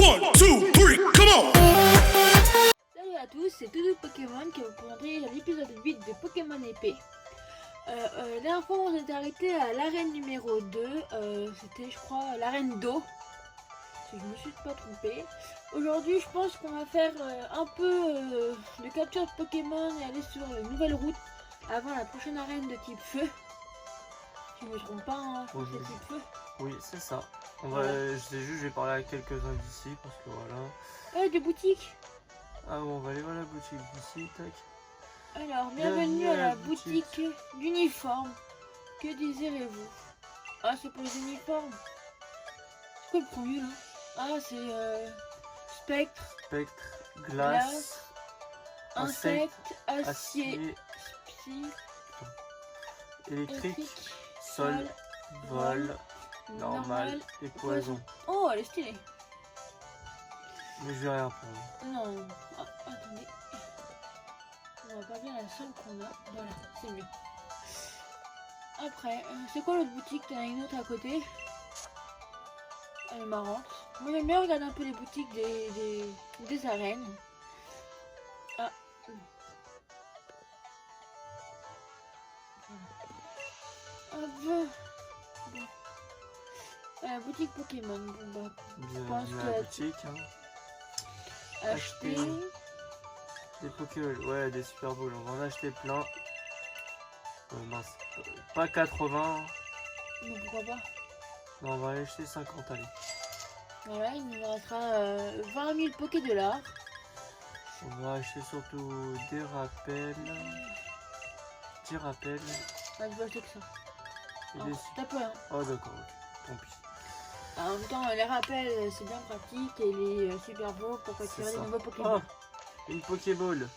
1, 2, 3, come on! Salut à tous, c'est Doudou Pokémon qui va vous présenter l'épisode 8 de Pokémon épée. La dernière fois on s'est arrêté à l'arène numéro 2, c'était je crois l'arène d'eau, si je me suis pas trompée. Aujourd'hui je pense qu'on va faire un peu de capture de Pokémon et aller sur une nouvelle route avant la prochaine arène de type feu. Si je me trompe pas, hein, je pense que c'est type feu. Oui, c'est ça. Je sais juste, je vais parler à quelques-uns d'ici parce que voilà. Des boutiques. Ah bon, on va aller voir la boutique d'ici, tac. Alors, bienvenue à la boutique d'uniformes. Que désirez-vous? Ah, c'est pour les uniformes. C'est quoi le premier là? Ah, c'est spectre, Spectre, glace, insecte, acier, psy, électrique, sol, vol, normal et poison. Oh, elle est stylée. Mais je vais rien prendre. Non, ah, attendez. On va pas bien la seule qu'on a. Voilà, c'est mieux. Après, c'est quoi l'autre boutique? T'en as une autre à côté. Elle est marrante. Moi j'aime bien regarder un peu les boutiques des arènes. Ah. Hop. Bon. Boutique Pokémon. Bon bah. Bienvenue à la boutique. Hein. Acheter. Des Pokéballs, ouais, des Super Balls. On va en acheter plein. Mince. Pas 80. Mais pourquoi pas? Non, on va aller acheter 50, allez. Voilà, il nous restera 20 000 Pokédollars. On va acheter surtout des rappels. 10 rappels. Ah, je vais acheter que ça. Et Oh, des... t'as peu, hein. Oh d'accord, ok. Tant pis. En même temps, les rappels, c'est bien pratique et les super beaux pour retirer des nouveaux Pokémon. Oh, une Pokéball.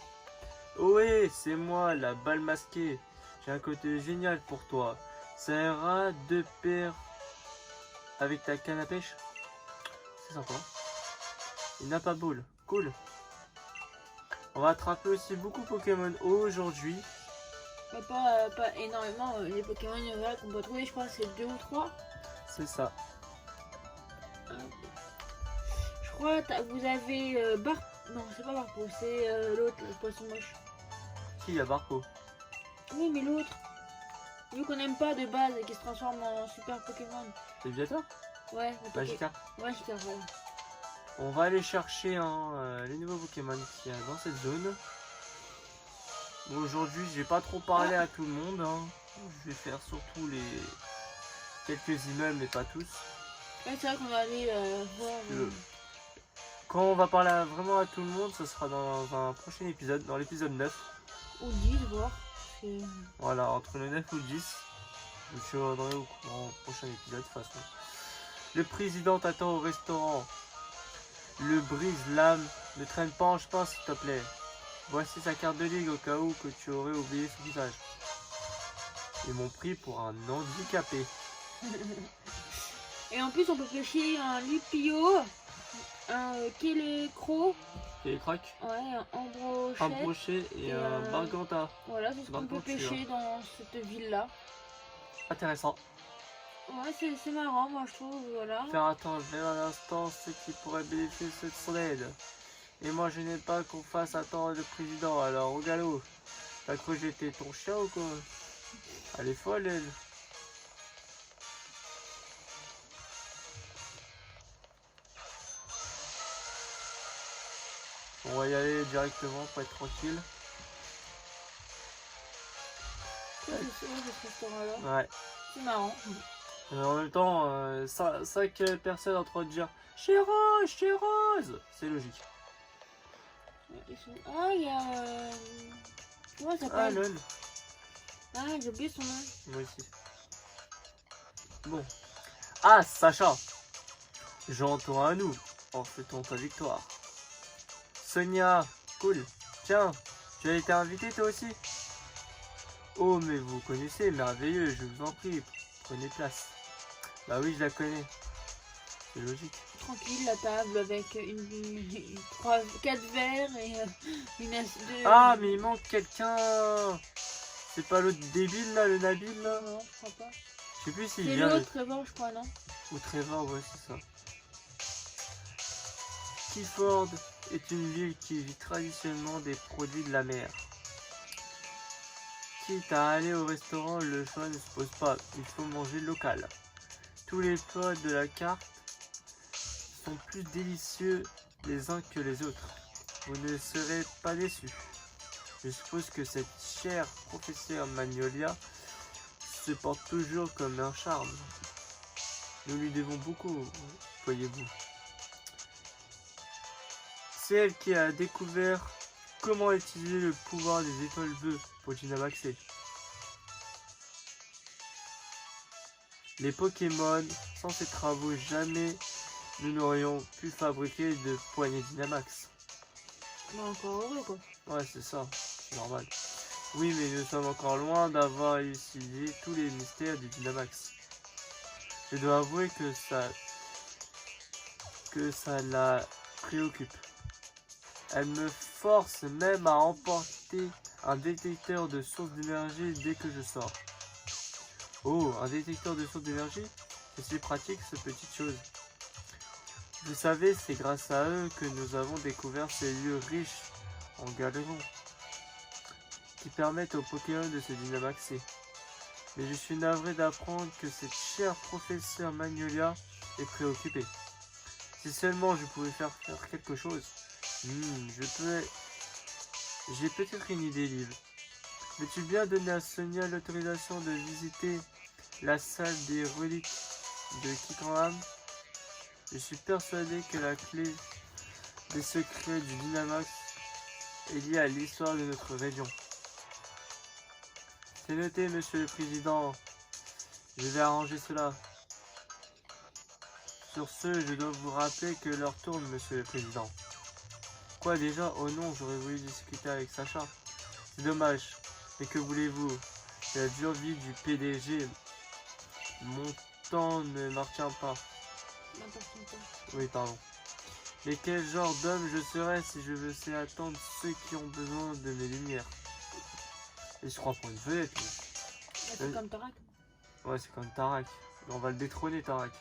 Oh ouais, c'est moi, la balle masquée. J'ai un côté génial pour toi. Ça ira de pair avec ta canne à pêche. C'est sympa. Une Napa Ball, cool. On va attraper aussi beaucoup Pokémon aujourd'hui. Mais pas énormément. Les Pokémon qu'on peut trouver, je crois, c'est 2 ou 3. C'est ça. Je crois vous avez Non, c'est pas Barpo, c'est l'autre, le poisson moche. Qui, a Barco? Oui, mais l'autre. Lui qu'on aime pas de base et qui se transforme en super Pokémon. C'est Viator? Ouais, Magikarp. Magikarp, voilà. On va aller chercher les nouveaux Pokémon qu'il y a dans cette zone. Bon, aujourd'hui, je vais pas trop parler à tout le monde. Hein. Je vais faire surtout les quelques immeubles, mais pas tous. Ouais, c'est vrai qu'on va aller voir. Quand on va parler vraiment à tout le monde, ce sera dans un prochain épisode, dans l'épisode 9. Ou 10, voir. Voilà, entre le 9 ou le 10. Je suis au courant au prochain épisode, de toute façon. Le président t'attend au restaurant. Le brise-lame ne traîne pas en chemin, s'il te plaît. Voici sa carte de ligue au cas où que tu aurais oublié son visage. Ils m'ont pris pour un handicapé. Et en plus, on peut pêcher un Lupio, un Kélécro. Kélécroc. Ouais, un Un brochet et un Barganta. Voilà, c'est ce qu'on peut pêcher dans cette ville-là. Intéressant. Ouais, c'est marrant, moi je trouve, voilà. Faire attendre même un instant ceux qui pourraient bénéficier de son aide. Et moi je n'aime pas qu'on fasse attendre le président, alors au galop. T'as cru que j'étais ton chien ou quoi? Elle est folle elle. On va y aller directement pour être tranquille. C'est ce restaurant-là. Ouais. C'est marrant. En même temps, 5 personnes en train de dire chez Rose, c'est logique. Ah, il y a. Comment ça s'appelle? Ah lol. Ah, j'ai oublié son nom. Moi aussi. Bon. Ah, Sacha. J'entends à nous en fêtant ta victoire. Sonia, cool. Tiens, tu as été invitée toi aussi? Oh, mais vous connaissez, merveilleux, je vous en prie, prenez place. Bah oui, je la connais. C'est logique. Tranquille, la table avec 4 verres et une assiette. Ah, mais il manque quelqu'un. C'est pas l'autre débile là, le Nabil là? Non, je crois pas. Je sais plus s'il C'est vient. l'autre, Trevor, je crois, non? Ou Trevor, ouais, c'est ça. Clifford est une ville qui vit traditionnellement des produits de la mer. Quitte à aller au restaurant, le choix ne se pose pas, il faut manger local. Tous les plats de la carte sont plus délicieux les uns que les autres. Vous ne serez pas déçus. Je suppose que cette chère professeure Magnolia se porte toujours comme un charme. Nous lui devons beaucoup, voyez-vous. C'est elle qui a découvert comment utiliser le pouvoir des étoiles bleues pour Dynamaxer. Les Pokémon, sans ces travaux, jamais nous n'aurions pu fabriquer de poignées Dynamax. Bah, encore heureux quoi. Ouais, c'est ça, c'est normal. Oui, mais nous sommes encore loin d'avoir élucidé tous les mystères du Dynamax. Je dois avouer que ça la préoccupe. Elle me force même à emporter un détecteur de source d'énergie dès que je sors. Oh, un détecteur de source d'énergie? C'est pratique, cette petite chose. Vous savez, c'est grâce à eux que nous avons découvert ces lieux riches en galérons qui permettent aux Pokémon de se dynamaxer. Mais je suis navré d'apprendre que cette chère professeure Magnolia est préoccupée. Si seulement je pouvais faire quelque chose. J'ai peut-être une idée, Liv. Veux-tu bien donner à Sonia l'autorisation de visiter la salle des reliques de Kikram? Je suis persuadé que la clé des secrets du Dynamax est liée à l'histoire de notre région. C'est noté, monsieur le président. Je vais arranger cela. Sur ce, je dois vous rappeler que l'heure tourne, monsieur le président. Quoi déjà? Oh non, j'aurais voulu discuter avec Sacha. C'est dommage. Mais que voulez-vous? C'est la dure vie du PDG. Mon temps ne m'appartient pas. Oui, pardon. Mais quel genre d'homme je serais si je veux attendre ceux qui ont besoin de mes lumières? Et je crois pour une vedette. C'est comme Tarak. Ouais, c'est comme Tarak. On va le détrôner, Tarak.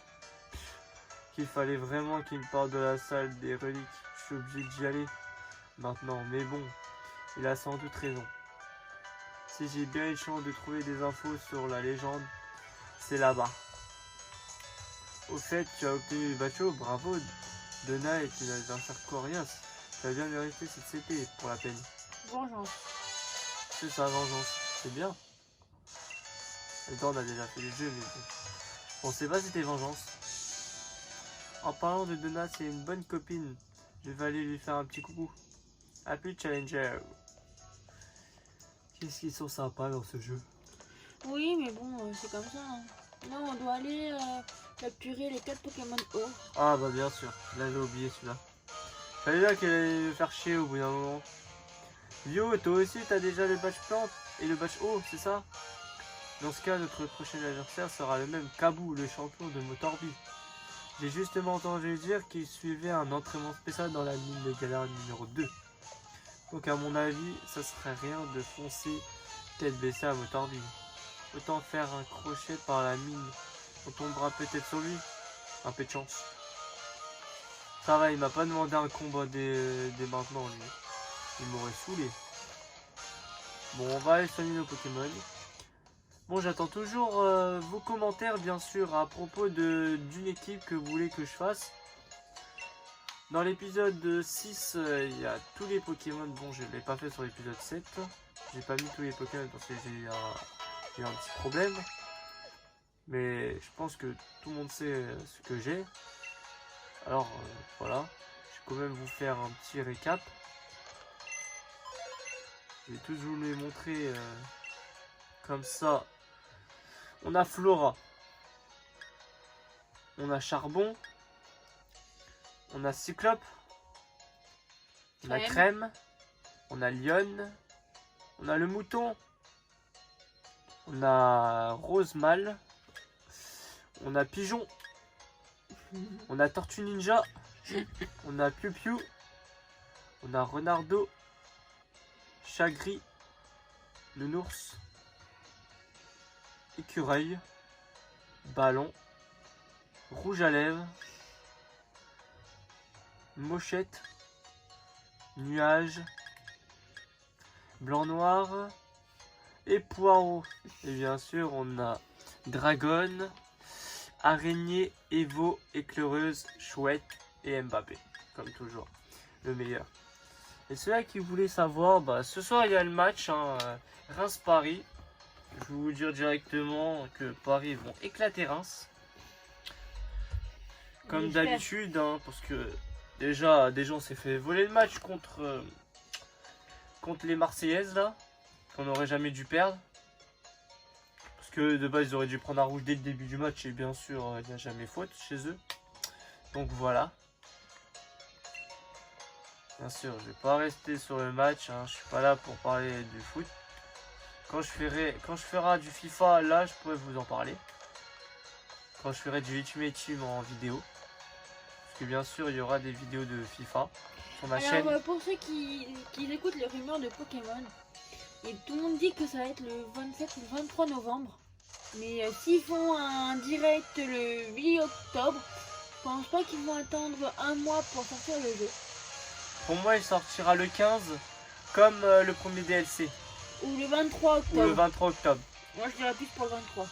Qu'il fallait vraiment qu'il me parle de la salle des reliques. Je suis obligé d'y aller maintenant. Mais bon, il a sans doute raison. Si j'ai bien une chance de trouver des infos sur la légende, c'est là-bas. Au fait, tu as obtenu le Bacho, bravo. Donna est une adversaire coriace. Tu as bien mérité cette CP pour la peine. Vengeance. C'est ça, vengeance. C'est bien. Attends, on a déjà fait le jeu, mais bon. Je pensais pas que c'était vengeance. En parlant de Donna, c'est une bonne copine. Je vais aller lui faire un petit coucou. A plus, Challenger. Qu'est-ce qu'ils sont sympas dans ce jeu. Oui, mais bon, c'est comme ça. Hein. Non, on doit aller capturer les 4 Pokémon or. Ah bah bien sûr, là j'ai oublié celui-là. Fallait là qu'elle allait me faire chier au bout d'un moment. Yo, toi aussi t'as déjà le badge plante et le badge haut, c'est ça? Dans ce cas, notre prochain adversaire sera le même Kabou, le champion de Motorby. J'ai justement entendu dire qu'il suivait un entraînement spécial dans la mine de galère numéro 2. Donc à mon avis, ça serait rien de foncer tête baissée à Motorby. Autant faire un crochet par la mine. On tombera peut-être sur lui. Un peu de chance. Ça va, il m'a pas demandé un combat dès maintenant, lui. Il m'aurait saoulé. Bon, on va aller soigner nos Pokémon. Bon, j'attends toujours vos commentaires, bien sûr, à propos d'une équipe que vous voulez que je fasse. Dans l'épisode 6, il y a tous les Pokémon. Bon, je ne l'ai pas fait sur l'épisode 7. J'ai pas mis tous les Pokémon parce que j'ai eu un petit problème. Mais je pense que tout le monde sait ce que j'ai. Alors, voilà. Je vais quand même vous faire un petit récap. Je vais tous vous les montrer comme ça. On a Flora. On a Charbon. On a Cyclope. On a Crème. On a Lionne. On a le Mouton. On a Rosemal. On a Pigeon. On a Tortue Ninja. On a Piu Piu. On a Renardo. Chagri. Nounours. Écureuil. Ballon. Rouge à lèvres. Mochette, Nuage, Blanc-Noir et Poireau. Et bien sûr, on a Dragon, Araignée, Evo, Éclaireuse, Chouette et Mbappé. Comme toujours, le meilleur. Et ceux-là qui voulaient savoir, bah, ce soir il y a le match, hein, Reims-Paris. Je vais vous dire directement que Paris vont éclater Reims. Comme J'espère. d'habitude, hein, parce que déjà on s'est fait voler le match contre les Marseillaises là, qu'on n'aurait jamais dû perdre. Parce que de base ils auraient dû prendre un rouge dès le début du match et bien sûr il n'y a jamais faute chez eux. Donc voilà. Bien sûr, je vais pas rester sur le match, hein, je suis pas là pour parler du foot. Quand je ferai du FIFA, là je pourrais vous en parler. Quand je ferai du Ultimate Team en vidéo. Parce que bien sûr il y aura des vidéos de FIFA sur ma chaîne. Alors, pour ceux qui écoutent les rumeurs de Pokémon, et tout le monde dit que ça va être le 27 ou le 23 novembre. Mais s'ils font un direct le 8 octobre, je pense pas qu'ils vont attendre un mois pour sortir le jeu. Pour moi il sortira le 15 comme le premier DLC. Ou le 23 Ou octobre. le 23 octobre. Moi je dirais plus pour le 23.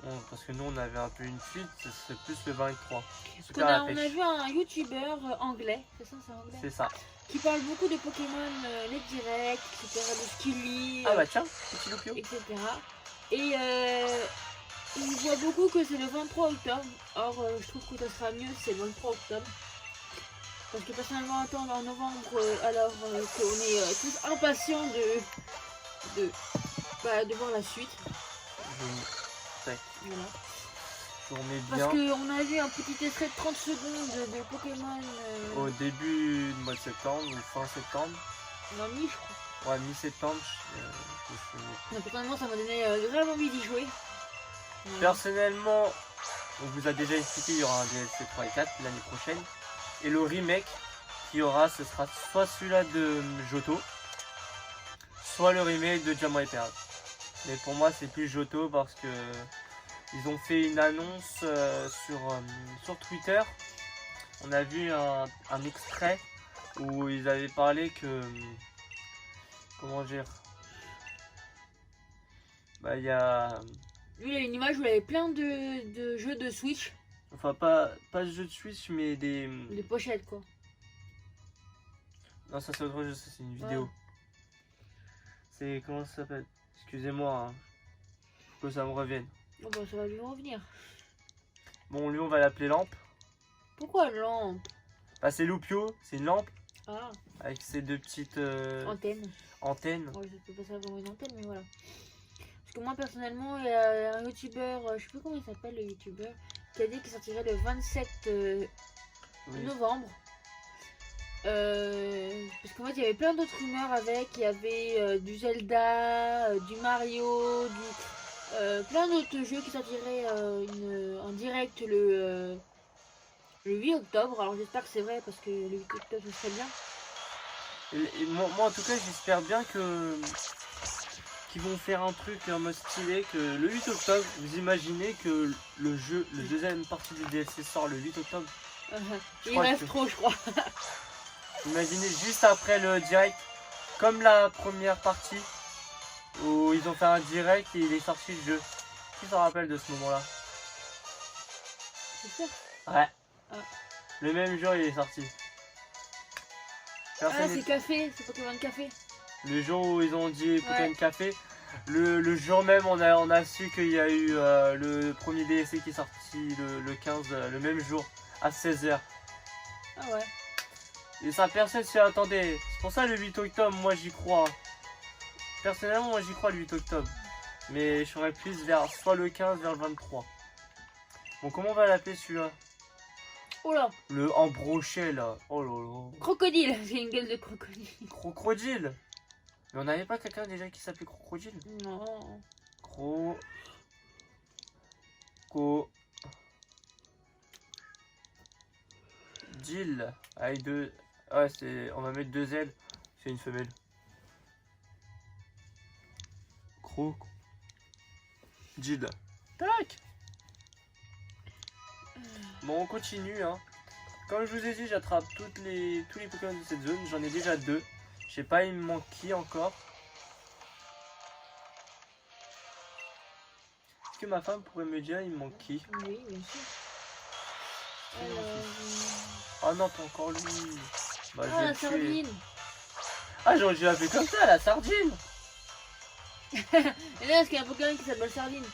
Bon, parce que nous on avait un peu une fuite, c'est plus le 23. Super On la a pêche. vu un youtubeur anglais, c'est ça, c'est anglais, C'est ça. qui parle beaucoup de Pokémon, les directs, etc., de Skilly, Ah bah tiens, petit loupio. etc. Et il voit beaucoup que c'est le 23 octobre. Or, je trouve que ça sera mieux si c'est le 23 octobre. Parce que personnellement, attendre en novembre, alors qu'on est tous impatients de voir la suite. Tac, Voilà. je remets Parce bien qu'on a vu un petit extrait de 30 secondes de Pokémon. au début du mois de septembre ou fin septembre. Non, mi, je crois. Ouais, mi-septembre, je me souviens. Mais personnellement, ça m'a donné grave envie d'y jouer. Voilà. Personnellement, on vous a déjà expliqué, il y aura un DLC 3 et 4 l'année prochaine. Et le remake qu'il y aura, ce sera soit celui-là de Johto, soit le remake de Diamant et Perle. Mais pour moi, c'est plus Johto parce que ils ont fait une annonce sur Twitter. On a vu un extrait où ils avaient parlé que... Comment dire? Bah, il y a... Lui, il a une image où il avait plein de jeux de Switch, Enfin, pas de jeu de Switch, mais des... des pochettes quoi. Non, ça c'est autre chose, ça, c'est une vidéo. Ouais. C'est... Comment ça s'appelle? Excusez-moi, hein. Faut que ça me revienne. Oh bah ça va lui revenir. Bon, lui, on va l'appeler Lampe. Pourquoi lampe? Bah, c'est Loupio, c'est une lampe Ah, avec ses deux petites antenne. antennes. Ouais, je peux pas savoir une antenne, mais voilà. Parce que moi personnellement, il y a un youtubeur, je sais plus comment il s'appelle le youtubeur, qui a dit qu'il sortirait le 27 Oui. novembre. Parce qu'en fait, il y avait plein d'autres rumeurs avec. Il y avait du Zelda, du Mario, plein d'autres jeux qui sortiraient en direct le 8 octobre. Alors j'espère que c'est vrai parce que le 8 octobre, ce serait bien. Et moi, en tout cas, j'espère bien que qu'ils vont faire un truc en mode stylé, que le 8 octobre, vous imaginez que le jeu, le deuxième partie du DLC sort le 8 octobre. Je Il crois rêve que- trop, je crois. Imaginez juste après le direct, comme la première partie, où ils ont fait un direct et il est sorti le jeu. Qui s'en rappelle de ce moment-là? C'est sûr. Ouais. Ah. Le même jour, il est sorti. Ah, Personne c'est n'est- café, c'est Pokémon Café. Le jour où ils ont dit Pokémon Ouais. Café, le jour même, on a su qu'il y a eu le premier DLC qui est sorti le 15, le même jour, à 16h. Ah ouais. Et ça, personne s'y attendait. C'est pour ça le 8 octobre, moi j'y crois. Personnellement, moi j'y crois le 8 octobre. Mais je serais plus vers soit le 15, vers le 23. Bon, comment on va l'appeler celui-là? Oh là, Le embrochet là. Oh là crocodile, c'est une gueule de crocodile. là. Crocodile. Mais on n'avait pas quelqu'un déjà qui s'appelait Crocodile? Non. Crocodile. Avec deux. Ouais, c'est. On va mettre deux L. C'est une femelle. Crocodile. Tac. Bon, on continue, hein. Comme je vous ai dit, j'attrape tous les Pokémon de cette zone. J'en ai déjà 2. Je sais pas, il me manque qui encore. Est-ce que ma femme pourrait me dire, il me manque qui? Oui, bien sûr. Alors... Ah non, pas encore lui. Bah, je Ah, vais la le tuer. sardine. Ah, j'aurais dû l'appeler comme ça, la sardine. Et là, est-ce qu'il y a un Pokémon qui s'appelle Sardine?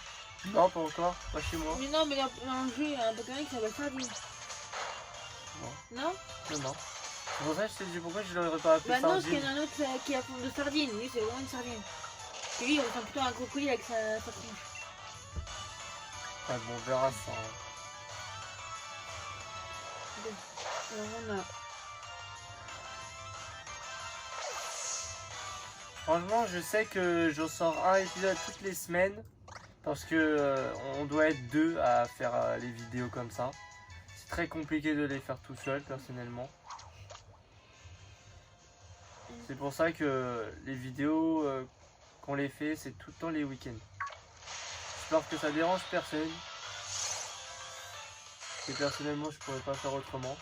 Non, pas encore, pas chez moi. Mais non, mais dans le jeu, il y a un Pokémon qui s'appelle Sardine. Non. Non? Non. C'est pour ça que je te dis pourquoi je l'aurais pas appelé Bah non, parce qu'il y sardine. en a un autre qui a forme de sardine. Lui, c'est vraiment une sardine. Et lui, il ressemble plutôt à un crocodile avec sa tronche. Ouais, bon, on verra ça. Alors, on a... Franchement, je sais que je sors un épisode toutes les semaines. Parce que on doit être 2 à faire les vidéos comme ça. C'est très compliqué de les faire tout seul, personnellement. C'est pour ça que les vidéos qu'on les fait, c'est tout le temps les week-ends. J'espère que ça dérange personne. Et personnellement, je pourrais pas faire autrement.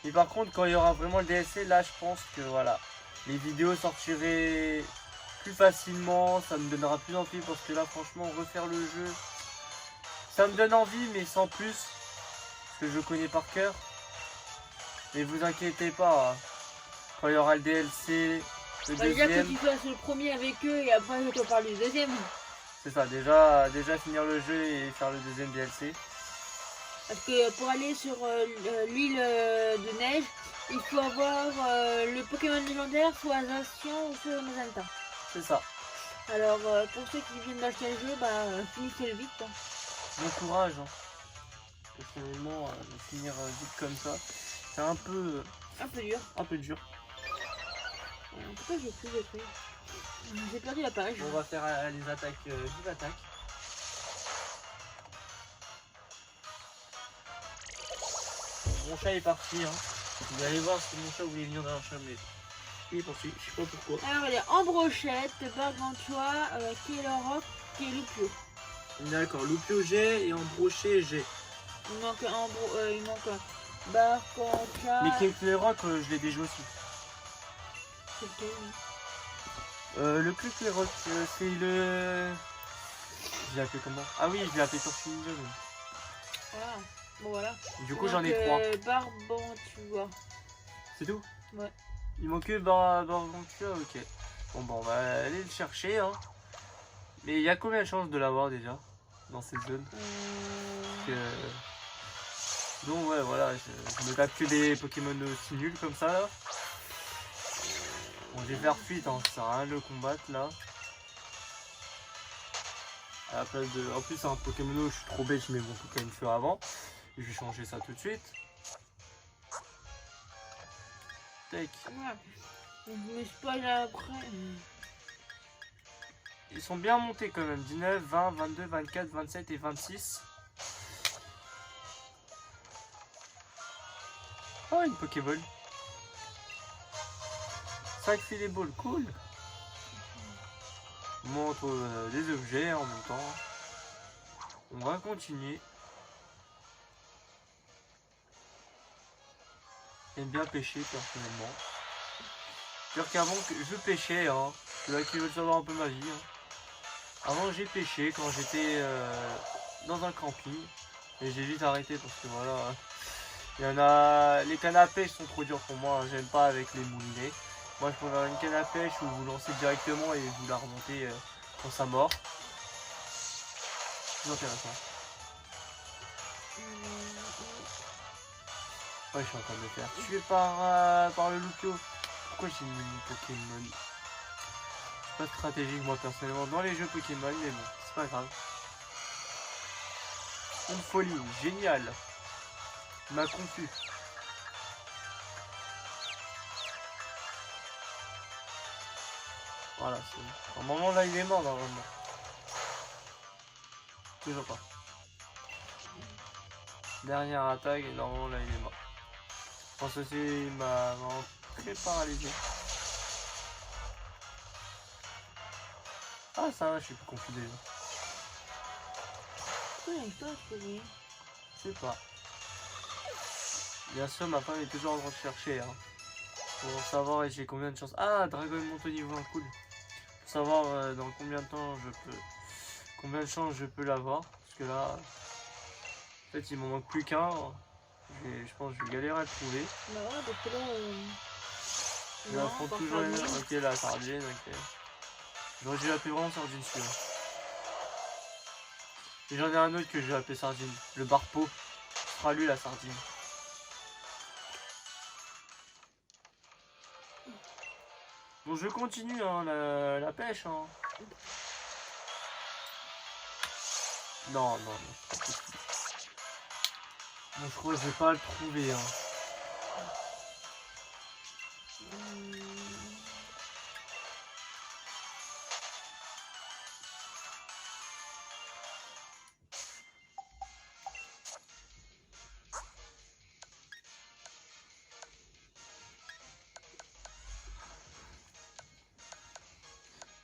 Et par contre, quand il y aura vraiment le DLC, là, je pense que voilà, les vidéos sortiraient plus facilement, ça me donnera plus envie parce que là, franchement, refaire le jeu, ça me donne envie, mais sans plus, parce que je connais par cœur. Mais vous inquiétez pas, hein, quand il y aura le DLC, le Bah, déjà que deuxième, tu fasses le premier avec eux et après je te parle du deuxième. c'est ça, déjà finir le jeu et faire le deuxième DLC. Parce que pour aller sur l'île de neige, il faut avoir le Pokémon légendaire, soit Zacian ou soit Mazanta. C'est ça. Alors pour ceux qui viennent d'acheter le jeu, bah finissez-le vite. Hein. Bon courage. Hein. Personnellement, de finir vite comme ça, c'est un peu dur. dur. Pourquoi j'ai plus de trucs? J'ai perdu la page. On va faire les attaques vive attaque. Mon chat est parti. Hein. Vous allez voir si mon chat voulait venir dans la chambre. Il est parti, je sais pas pourquoi. Alors il y a Ambrochette, Gargantua, Keloroc, qui est Lupio. D'accord, Lupio G et Ambrochet G. Il manque il manque Bargantua. Mais King Cléroc, je l'ai déjà aussi. C'est lequel, lui Le plus Cléroc, c'est le... Je l'ai appelé comment? Ah oui, je l'ai appelé Tortue Ninja. Ah, bon voilà. Du coup, j'en ai 3. Barbantua. C'est tout? Ouais. Il manque que Barbantua, ok. Bon, on va aller le chercher. Hein. Mais il y a combien de chances de l'avoir déjà dans cette zone? Donc ouais, voilà, je me tape que des Pokémon aussi nuls comme ça là. Bon, je vais faire fuite, hein, ça sert à rien de le combattre là. À la place de... En plus, c'est un Pokémon, je suis trop bête, je mets mon Pokémon feu avant. Je vais changer ça tout de suite. Tac. Ouais. Je me spoil après. Ils sont bien montés quand même. 19, 20, 22, 24, 27 et 26. Oh, une Pokéball. 5 filets balles, cool. On montre des objets en même temps. On va continuer. J'aime bien pêcher personnellement. C'est-à-dire qu'avant je pêchais, hein. Ceux-là qui veulent savoir un peu ma vie. Hein. Avant j'ai pêché quand j'étais dans un camping. Et j'ai vite arrêté parce que voilà. Il y en a. Les cannes à pêche sont trop durs pour moi. Hein. J'aime pas avec les moulinets. Moi je préfère une canne à pêche où vous lancez directement et vous la remontez quand ça mord. C'est intéressant. Ouais, je suis en train de me faire tuer par le Lupio. Pourquoi j'ai mis mon Pokémon? C'est pas stratégique moi personnellement dans les jeux Pokémon, mais bon, c'est pas grave. Une folie, génial. Il m'a confus. Voilà, c'est... Normalement là il est mort normalement. Toujours pas. Dernière attaque et normalement là il est mort. Je pense aussi il m'a très paralysé. Ah ça va, je suis plus confus déjà. Pourquoi il n'arrive pas à trouver? sais pas. Bien sûr, ma femme est toujours en train de chercher. Hein, pour savoir j'ai combien de chances. Ah, Dragon monte au niveau 1, cool. Pour savoir dans combien de temps je peux. Combien de chances je peux l'avoir. Parce que là. En fait, il m'en manque plus qu'un. Je pense que je vais galérer à le trouver. Bah ouais, parce que là. Je affronte toujours une. Ok, la sardine, ok. J'aurais dû l'appeler vraiment sardine celui-là. Et j'en ai un autre que je vais appeler sardine. Le barpeau. Ce sera lui la sardine. Bon, je continue hein, la pêche. Hein. Non. Bon, je crois que je vais pas le trouver. Hein.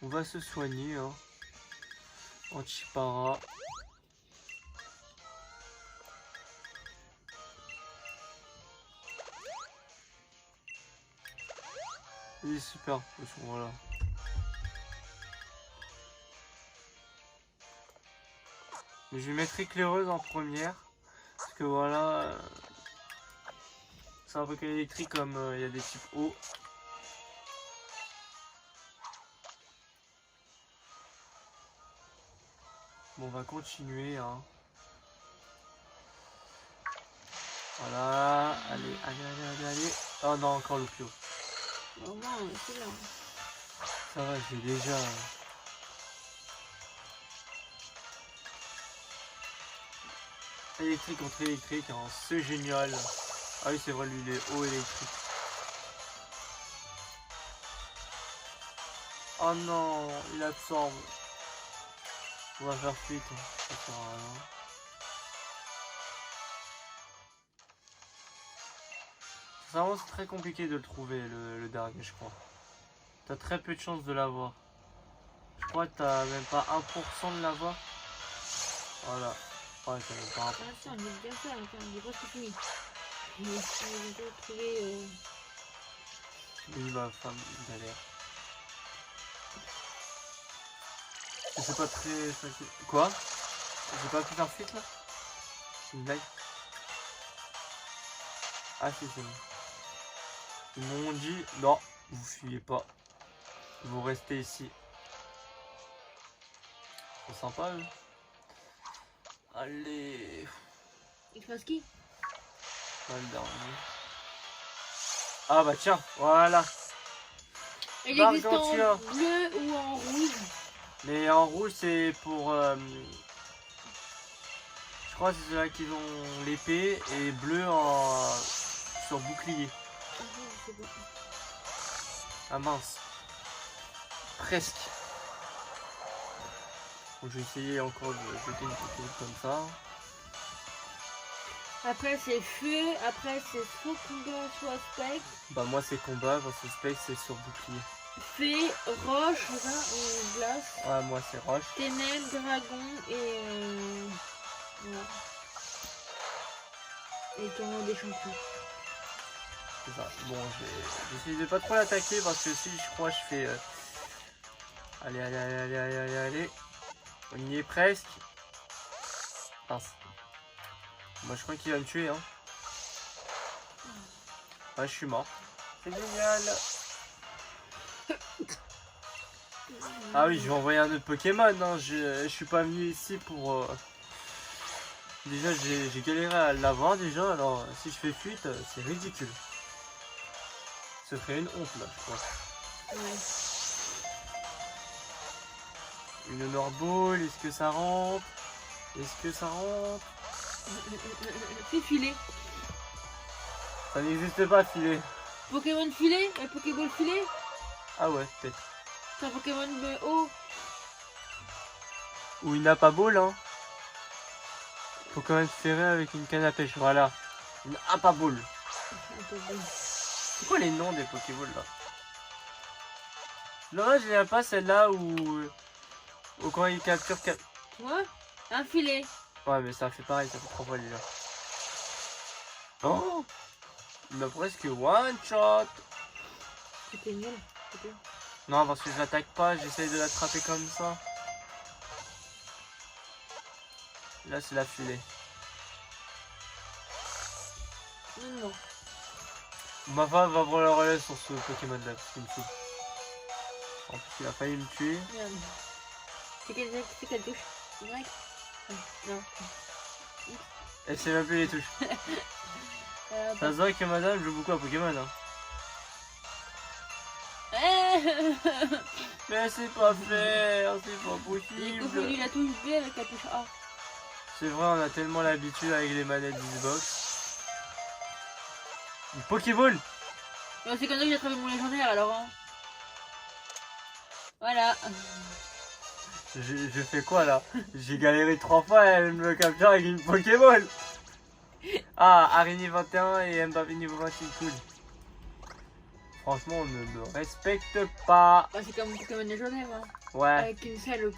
On va se soigner. Hein. Antipara. Il est super, voilà. Mais je vais mettre éclaireuse en première. Parce que voilà. C'est un Pokémon électrique comme il y a des types eau. Bon, on va continuer. Hein. Voilà. Allez. Oh non, encore le Pio. Au moins, c'est là. Ça va, j'ai déjà. Électrique contre électrique, hein. C'est génial. Ah oui, c'est vrai, lui, il est haut électrique. Oh non, il absorbe. On va faire fuite. Ça sert à rien. Vraiment, c'est très compliqué de le trouver, le dernier, je crois. T'as très peu de chances de l'avoir. Je crois que t'as même pas 1% de l'avoir. Voilà. Ouais, t'as même pas 1%. Attends, il est bien fait, attends, il est presque fini. Il est trouvé. Oui, ma femme galère. C'est pas très facile. Quoi? J'ai pas pu faire fuite là? C'est une blague? Ah si, c'est bon. Ils m'ont dit non, vous fuyez pas. Vous restez ici. C'est sympa eux. Allez. Il fait ski. Pas le dernier. Ah bah tiens, voilà. Il existe en bleu ou en rouge. Mais en rouge c'est pour... je crois que c'est ceux-là qui ont l'épée et bleu en... sur bouclier. Ah mince. Presque. Bon, je vais essayer encore de jeter une petite comme ça. Après c'est feu, après c'est soit combat, soit spec. Bah moi c'est combat parce que spec c'est sur bouclier. Fée, roche, vin ou glace. Ouais moi c'est roche. Ténèbres, dragon et voilà. Et tournoi des champions. C'est ça. Bon j'essaie de pas trop l'attaquer parce que si je crois je fais... Allez. On y est presque. Mince. Moi je crois qu'il va me tuer hein. Ouais je suis mort. C'est génial. Ah oui je vais envoyer un autre Pokémon hein. Je suis pas venu ici pour... Déjà j'ai galéré à l'avoir déjà. Alors si je fais fuite c'est ridicule. Ça ferait une honte là je crois. Ouais. Une Honor Ball, est-ce que ça rentre? C'est filet. Ça n'existe pas filet. Pokémon filet? Un Pokéball filet? Ah ouais, peut-être. C'est un Pokémon haut. Ou une Appa Ball, hein. Pokémon ferré avec une canne à pêche, voilà. Une Appa Ball. C'est quoi les noms des Pokéballs là? Dommage, il n'y a pas celle-là où quand il capture... Quoi? Un filet. Ouais, mais ça fait pareil, ça fait 3 fois déjà. Oh, il m'a presque one shot. C'était nul. C'était- Non, parce que je l'attaque pas, j'essaye de l'attraper comme ça. Là, c'est la filée. Non, non. Ma femme va prendre la relève sur ce Pokémon là, parce qu'il me saoule. En plus, il a failli me tuer. Merde. C'est quelle touche? Y? Non. Elle sait même plus les touches. Ça se voit que madame joue beaucoup à Pokémon. Hein. Mais c'est pas faire, c'est pas J'ai confondu possible. la touche B avec la touche A. C'est vrai, on a tellement l'habitude avec les manettes Xbox. Une Pokéball. Non, c'est comme ça que j'ai attrapé mon légendaire alors. Hein. Voilà. Je fais quoi là? J'ai galéré 3 fois, elle me capture avec une Pokéball. Ah, araignée 21 et Mbappé niveau 28, cool. Franchement, on ne me respecte pas. Bah, c'est comme Pokémon légendaire. Hein. Ouais, Avec une seule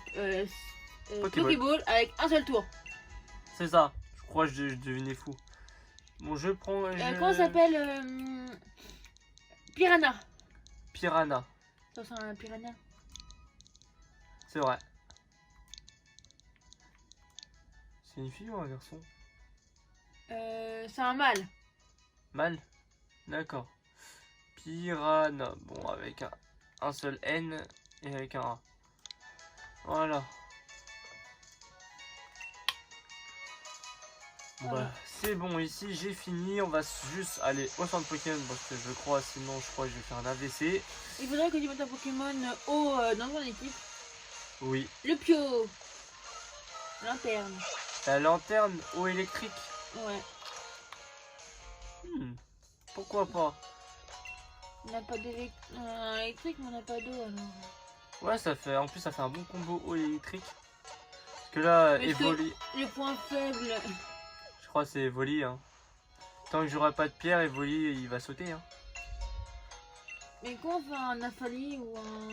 Pokéball. Pokéball avec un seul tour. c'est ça. Je crois que je devenais fou. Bon, je prends... Comment ça s'appelle Piranha. Piranha, Ça c'est un piranha. c'est vrai. C'est une fille ou un garçon? C'est un mâle. Mâle? D'accord. Piranha. Bon, avec un seul N et avec un A. Voilà. Bah, c'est bon, ici j'ai fini. On va juste aller au centre Pokémon parce que je crois, sinon je crois que je vais faire un AVC. Il faudrait que tu mettes un Pokémon haut dans ton équipe. Oui. Le Pio. Lanterne. La lanterne eau électrique. Ouais. Pourquoi pas? On n'a pas d'électrique, mais on n'a pas d'eau alors. Ouais, ça fait. En plus, ça fait un bon combo eau électrique. Parce que là, Parce que- Evoli. Le point faible. Je crois que c'est Evoli. Hein. Tant que j'aurai pas de pierre, Evoli il va sauter. Hein. Mais quoi, on fait un Nafali ou un.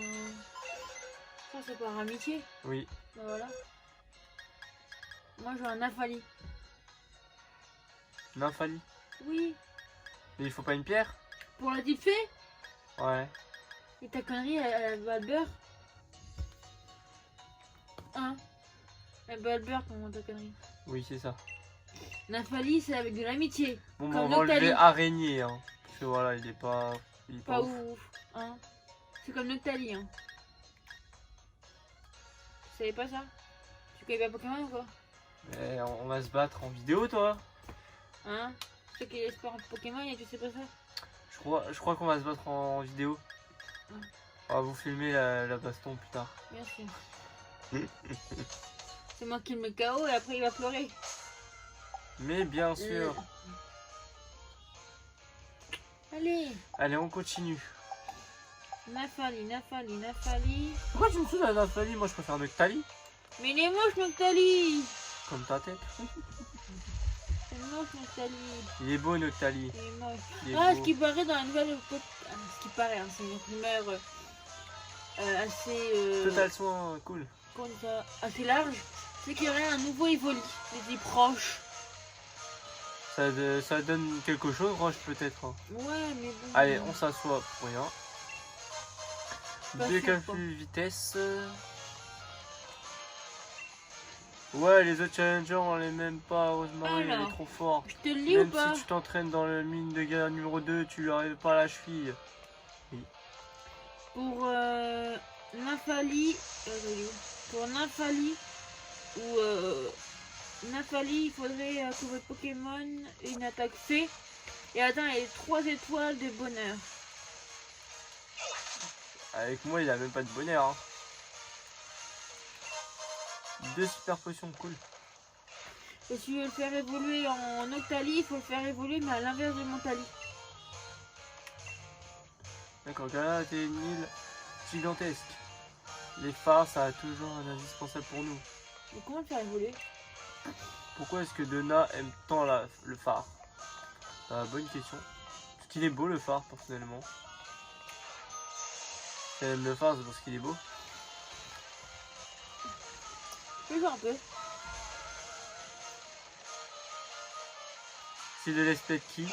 Ça, c'est par amitié. Oui. Bah voilà. Moi, je veux un Nafali. Nymphali. Oui. Mais il faut pas une pierre? Pour la petite fée. Ouais. Et ta connerie, elle va le beurre. Hein? Elle va le beurre, comment ta connerie? Oui, c'est ça. Nafali, c'est avec de l'amitié. Bon, bah, Comme on va enlever Noctali. araignée. Hein. Parce que voilà, il est pas. Il est Pas ouf. ouf. Hein? C'est comme Noctali. Hein. Tu savais pas ça? Tu connais pas Pokémon ou quoi? Mais on va se battre en vidéo, toi. Hein? Tu sais qu'il y a sport en Pokémon et tu sais pas ça? Je crois qu'on va se battre en vidéo. Ouais. On va vous filmer la baston plus tard. Bien sûr. C'est moi qui le mets KO et après il va pleurer. Mais bien sûr. Allez, Allez, on continue. Nafali, Nafali, Nafali. Pourquoi tu me fous la Nymphali? Moi, je préfère Noctali. Mais il est moche Noctali. Comme ta tête. C'est moche Noctali. Il est beau, Noctali. Il est moche. Il est Ah, beau. ce qui paraît dans la nouvelle... ce qui paraît, hein, c'est une rumeur assez... Total soin, cool. comment on dit ça, assez large. C'est qu'il y aurait un nouveau Evoli, mais des proches. Ça donne quelque chose, Roche, peut-être. Hein. Ouais, mais bon... Allez, on s'assoit pour rien. Pas sûr, Décalcul vitesse. Ouais, les autres challengers, on les même pas. Rosemary, elle Alors, est trop forte. Je te le lis ou Même pas? si tu t'entraînes dans le mine de guerre numéro 2, tu lui arrives pas à la cheville. Pour Nymphali, pour Nymphali ou Nymphali, il faudrait que votre Pokémon ait une attaque fée et atteint les 3 étoiles de bonheur. Avec moi, il a même pas de bonheur. Hein. 2 super potions, cool. Et si tu veux le faire évoluer en Octali, il faut le faire évoluer mais à l'inverse de Montali. D'accord, Gala, t'es une île gigantesque. Les phares, ça a toujours un indispensable pour nous. Mais comment le faire évoluer? Pourquoi est-ce que Donna aime tant le phare? Bonne question. Parce qu'il est beau le phare, personnellement. Si elle aime le phare, c'est parce qu'il est beau. Je vais jouer un peu. c'est de l'espèce qui?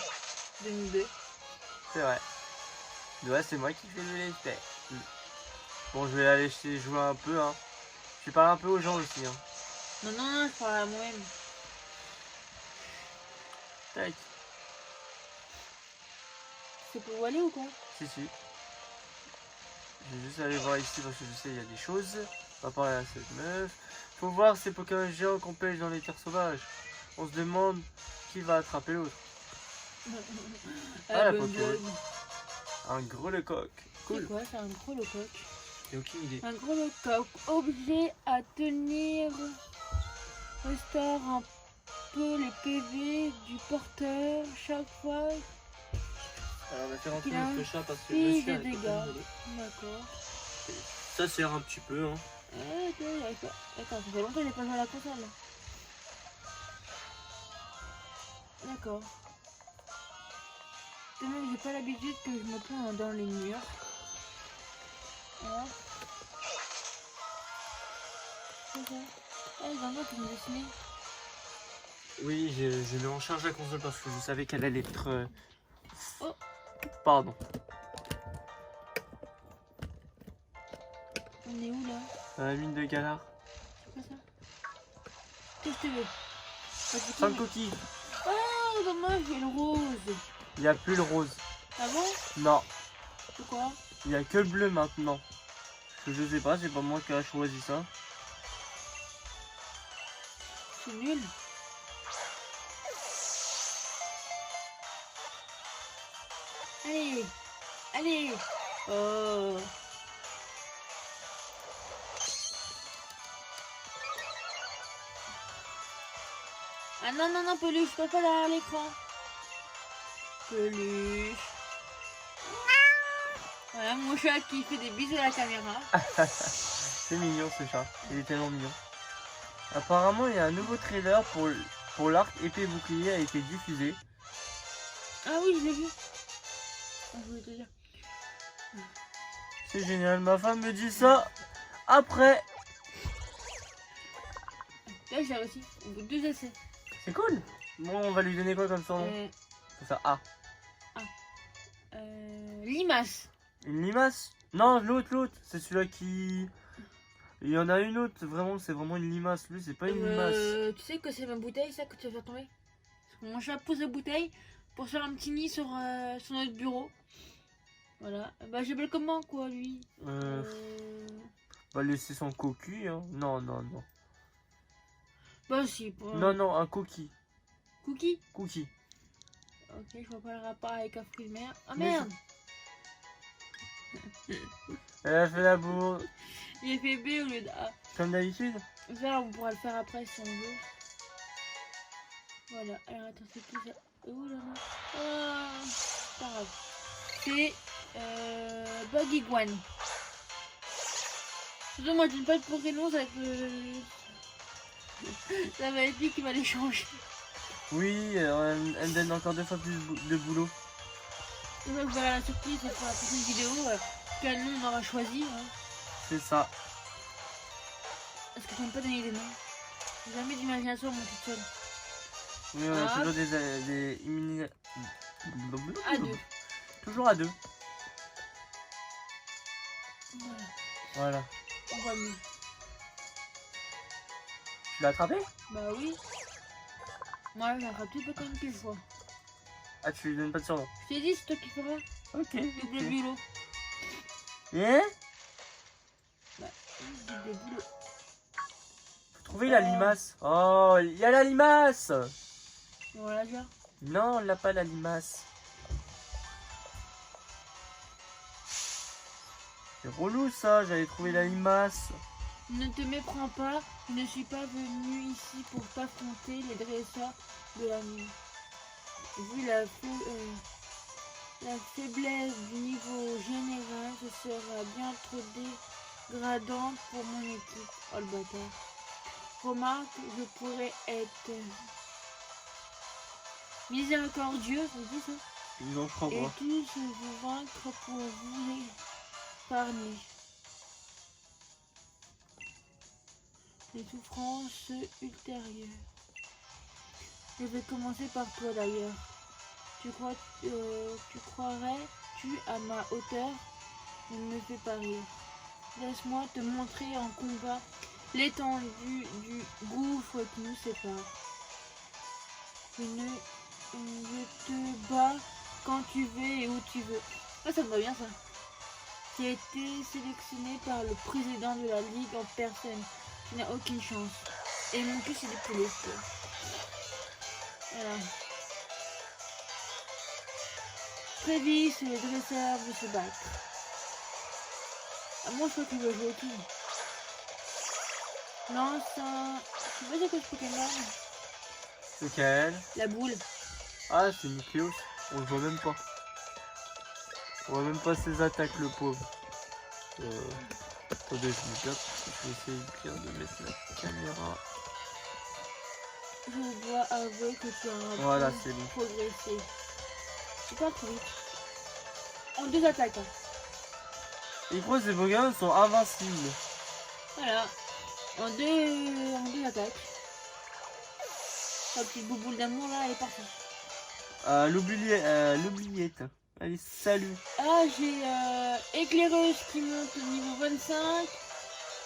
2002. C'est vrai. Ouais, c'est moi qui fais de l'espèce. Bon, je vais la laisser jouer un peu, hein. Je parle un peu aux gens aussi, hein. Non, non, non, je parle à moi-même. Tac. C'est pour aller ou quoi? Si, si. Je vais juste aller voir ici parce que je sais il y a des choses. On va parler à cette meuf. Faut voir ces Pokémon géants qu'on pêche dans les terres sauvages. On se demande qui va attraper l'autre. Ah, la bonne Pokémon. blague. Un gros lecoq. C'est Cool. quoi? C'est un gros lecoq. J'ai aucune idée. Un gros lecoq. Objet à tenir. Restaure un peu les PV du porteur chaque fois. Alors on va faire rentrer Il a notre chat parce que fait le chien des est dégâts. en train de voler. D'accord. Ça sert un petit peu, hein. Attends, ça fait longtemps que j'ai pas joué à la console. Là. D'accord. C'est même j'ai pas l'habitude que je me prends dans les murs. Voilà. C'est ça. Ah, les enfants qui me dessiner. Oui, je mets en charge la console parce que je savais qu'elle allait être... Oh. Pardon. On est où là? Dans la mine de Galar. C'est quoi ça? Qu'est-ce que tu veux? Sans cookies. Oh, dommage, j'ai le rose. Il n'y a plus le rose. Ah bon? Non, Pourquoi? il n'y a que le bleu maintenant. Je sais pas, c'est pas moi qui a choisi ça. C'est nul. Allez, allez. Oh. Ah non, non, non, peluche, je peux pas derrière l'écran. Peluche. Voilà, mon chat qui fait des bisous à la caméra. C'est mignon ce chat, il est tellement mignon. Apparemment, il y a un nouveau trailer pour l'arc épée et bouclier a été diffusé. Ah oui, je l'ai vu. Ah, je voulais te dire. C'est génial, ma femme me dit ça après. Là, j'ai réussi. Au bout de 2 essais. C'est cool. Bon, on va lui donner quoi comme son nom? C'est ça, A. Limace. Une limace? Non, l'autre, c'est celui-là qui... Il y en a une autre, vraiment, c'est vraiment une limace. Lui, c'est pas une limace. Tu sais que c'est ma bouteille, ça, que tu vas faire tomber? Mon chat pose la bouteille pour faire un petit nid sur notre bureau. Voilà. Bah, j'appelle comment, quoi, lui? On va laisser son coquille, hein. Non, non, non. Bah, si. Pour... Non, non, un cookie. Cookie? Cookie. Ok, je vois pas le rapport avec un fruit de mer. Oh Mais merde! Elle a fait la bourre. Il a fait B au lieu de A. Comme d'habitude. Ça, on pourra le faire après si on veut. Voilà. Alors, attends, c'est tout ça. Oh là là. Ah, c'est pas grave. C'est Bug Iguane. Surtout, moi, je n'aime pas de Pokémon, ça va être ça va être lui qui va les changer. Oui, elle donne encore 2 fois plus de boulot. Et moi, vous verrez la surprise pour la prochaine vidéo. Quel nom on aura choisi. Hein. C'est ça. Parce que je n'aime pas donner des noms. J'ai jamais d'imagination, moi, toute seule. Oui, on a toujours des À 2. Toujours à 2. Voilà. Voilà. On va mieux. Tu l'as attrapé? Bah oui. Moi, j'attrape tout Pokémon qu'il faut. Ah, tu lui donnes pas de surnom. Je t'ai dit, c'est toi qui feras. Ok. Double boulot. Et Double boulot. faut trouver la limace. Oh, il y a la limace. On l'a déjà. Non, on l'a pas la limace. C'est relou ça, j'allais trouver la limace. Ne te méprends pas, je ne suis pas venu ici pour t'affronter les dresseurs de la nuit. Vu la faiblesse du niveau général, ce sera bien trop dégradant pour mon équipe. Oh le bâtard. Remarque, je pourrais être miséricordieux, c'est dit ça? Non, je crois Et pas. tous vous vaincre pour vous épargner les souffrances ultérieures. Je vais commencer par toi d'ailleurs. Tu croirais-tu à ma hauteur? Ne me fais pas rire. Laisse-moi te montrer en combat l'étendue du gouffre qui nous sépare. Je te bats quand tu veux et où tu veux. Ah, ça me va bien ça. Tu as été sélectionné par le président de la Ligue en personne. Tu n'as aucune chance. Et mon cul c'est des poulets. Voilà. Travis et le dresseur vont se battre. Ah, moi je crois qu'il va jouer au tout. Lance un... Je sais pas c'est quoi ce Pokémon. Lequel? La boule. Ah, c'est Nucleus. On le voit même pas. On voit même pas ses attaques, le pauvre. Attendez, je vais essayer bien de mettre la caméra. Je dois avouer que tu as Voilà, c'est bon. progressé. C'est pas trop vite. En 2 attaques. Hein. Les pros des Pokémon sont invincibles. Voilà. En deux attaques. Ta petite bouboule d'amour là, elle est partie. L'oubliette. Allez, salut. Ah, j'ai éclaireuse qui monte au niveau 25.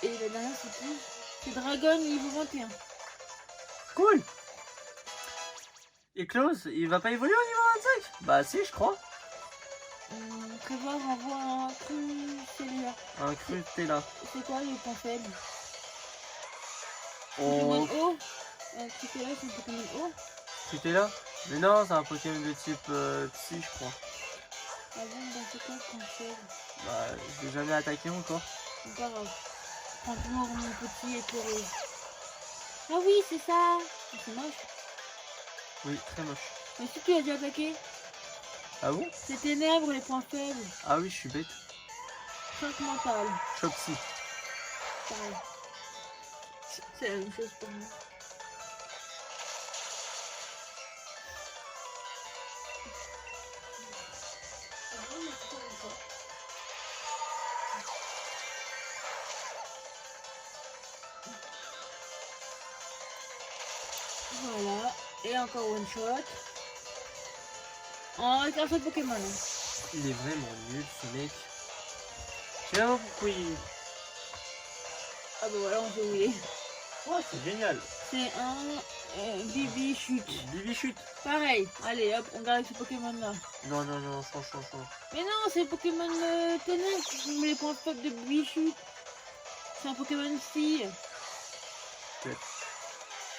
Et la dernière c'est qui? C'est Dragon niveau 21. Cool. Et Klaus, il va pas évoluer au niveau 25? Bah si, je crois. Trevor envoie un Crucella. Un Crustella. C'est quoi les points faibles? Oh, Pokémon O. Crucella c'est un Pokémon O. Crustella? Mais non, c'est un Pokémon de type psy, je crois. Ah bon, bah c'est quoi le point faible? Bah, je l'ai jamais attaqué encore. C'est pas grave. Prends toujours mon petit éclairé. Ah oui, c'est ça. C'est moche. Oui, très moche. Mais si tu as déjà attaqué, Ah bon? c'est ténèbres les points faibles. Ah oui, je suis bête. Choc mental. Chopsy. Pareil. C'est la même chose pour moi. Voilà. Et encore one shot. Oh, avec un seul Pokémon. Il est vraiment nul, ce mec. Je sais pas pourquoi il... Ah bah voilà, on sait où il est. Ouais, c'est génial. C'est un Bibi chute. Bibichute. Pareil. Allez, hop, on garde ce Pokémon là. Non, non, non, change. Mais non, c'est Pokémon ténèbres qui met les points faibles de Bichute. C'est un Pokémon fille. Peut-être.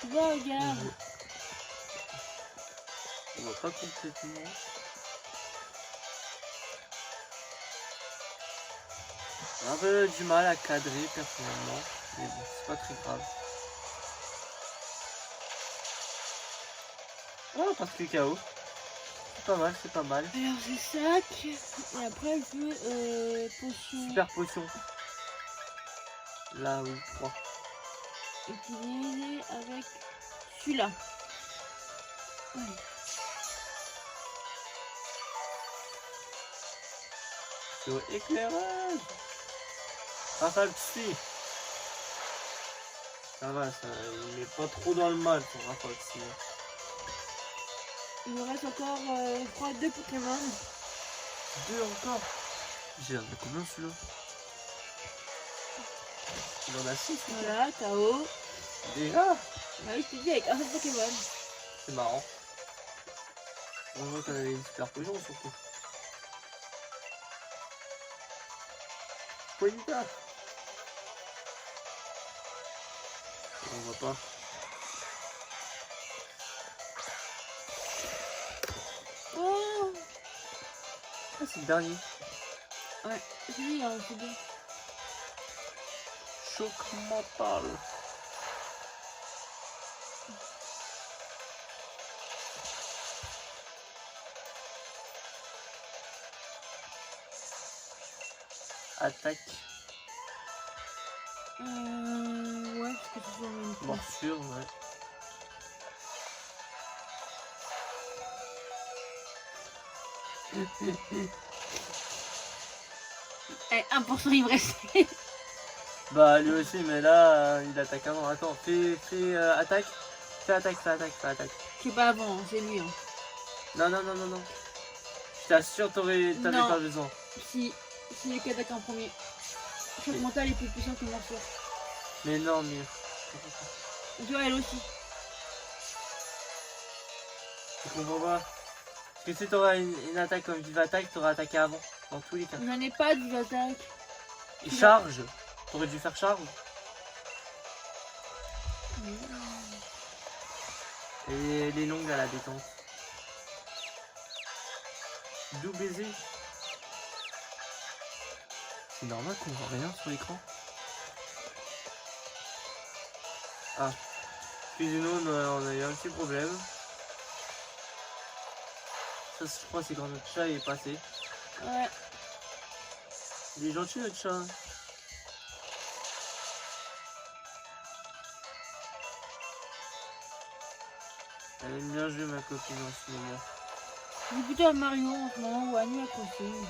Tu vois, regarde. On voit pas complètement. J'ai un peu du mal à cadrer personnellement. Mais bon, c'est pas très grave. Oh, parce que KO. C'est pas mal, c'est pas mal. Alors c'est sac. Et après je veux potion. Super potion. Là, oui, je crois. Utiliser avec celui-là. Ouais. Sur éclairage. Rafale-Psy. Ça va, ça, il est pas trop dans le mal pour Rafale-Psy. Il me reste encore, je crois, 2 Pokémon. 2 encore. J'ai un combien celui-là? Il en a 6. Voilà, KO. Déjà? Bah oui, je t'ai dit avec un seul Pokémon. C'est marrant. On voit qu'on avait une super potion surtout. Ponyta. On voit pas. Oh Ah, c'est le dernier. ouais, c'est lui, hein, c'est bien. Choc mental. Attaque. Ouais, parce que c'est sur une fois. Morsure, ouais. Eh, 1% il me restait. Bah lui aussi, mais là il attaque avant. Attends, fais attaque. Fais attaque. Je sais pas avant, c'est lui. Hein. Non, non, non, non, non. Je t'assure, t'avais Non. pas besoin. Si, c'est lui qui attaque en premier. Choc mental est plus puissant que morsure. Mais non, mais... Tu vois, elle aussi. Je comprends pas. Parce que si t'auras une attaque comme vive attaque, t'auras attaqué avant. Dans tous les cas. J'en ai pas de attaque. Et charge. T'aurais dû faire charge. Et elle est longue à la détente. Doux baiser. C'est normal qu'on voit rien sur l'écran. Ah. Excusez-nous, on a eu un petit problème. Ça, je crois, c'est quand notre chat est passé. Ouais. Il est gentil, notre chat. Elle aime bien jouer, ma copine, en ce moment. Je joue plutôt à Mario en ce moment ou à Animal Crossing.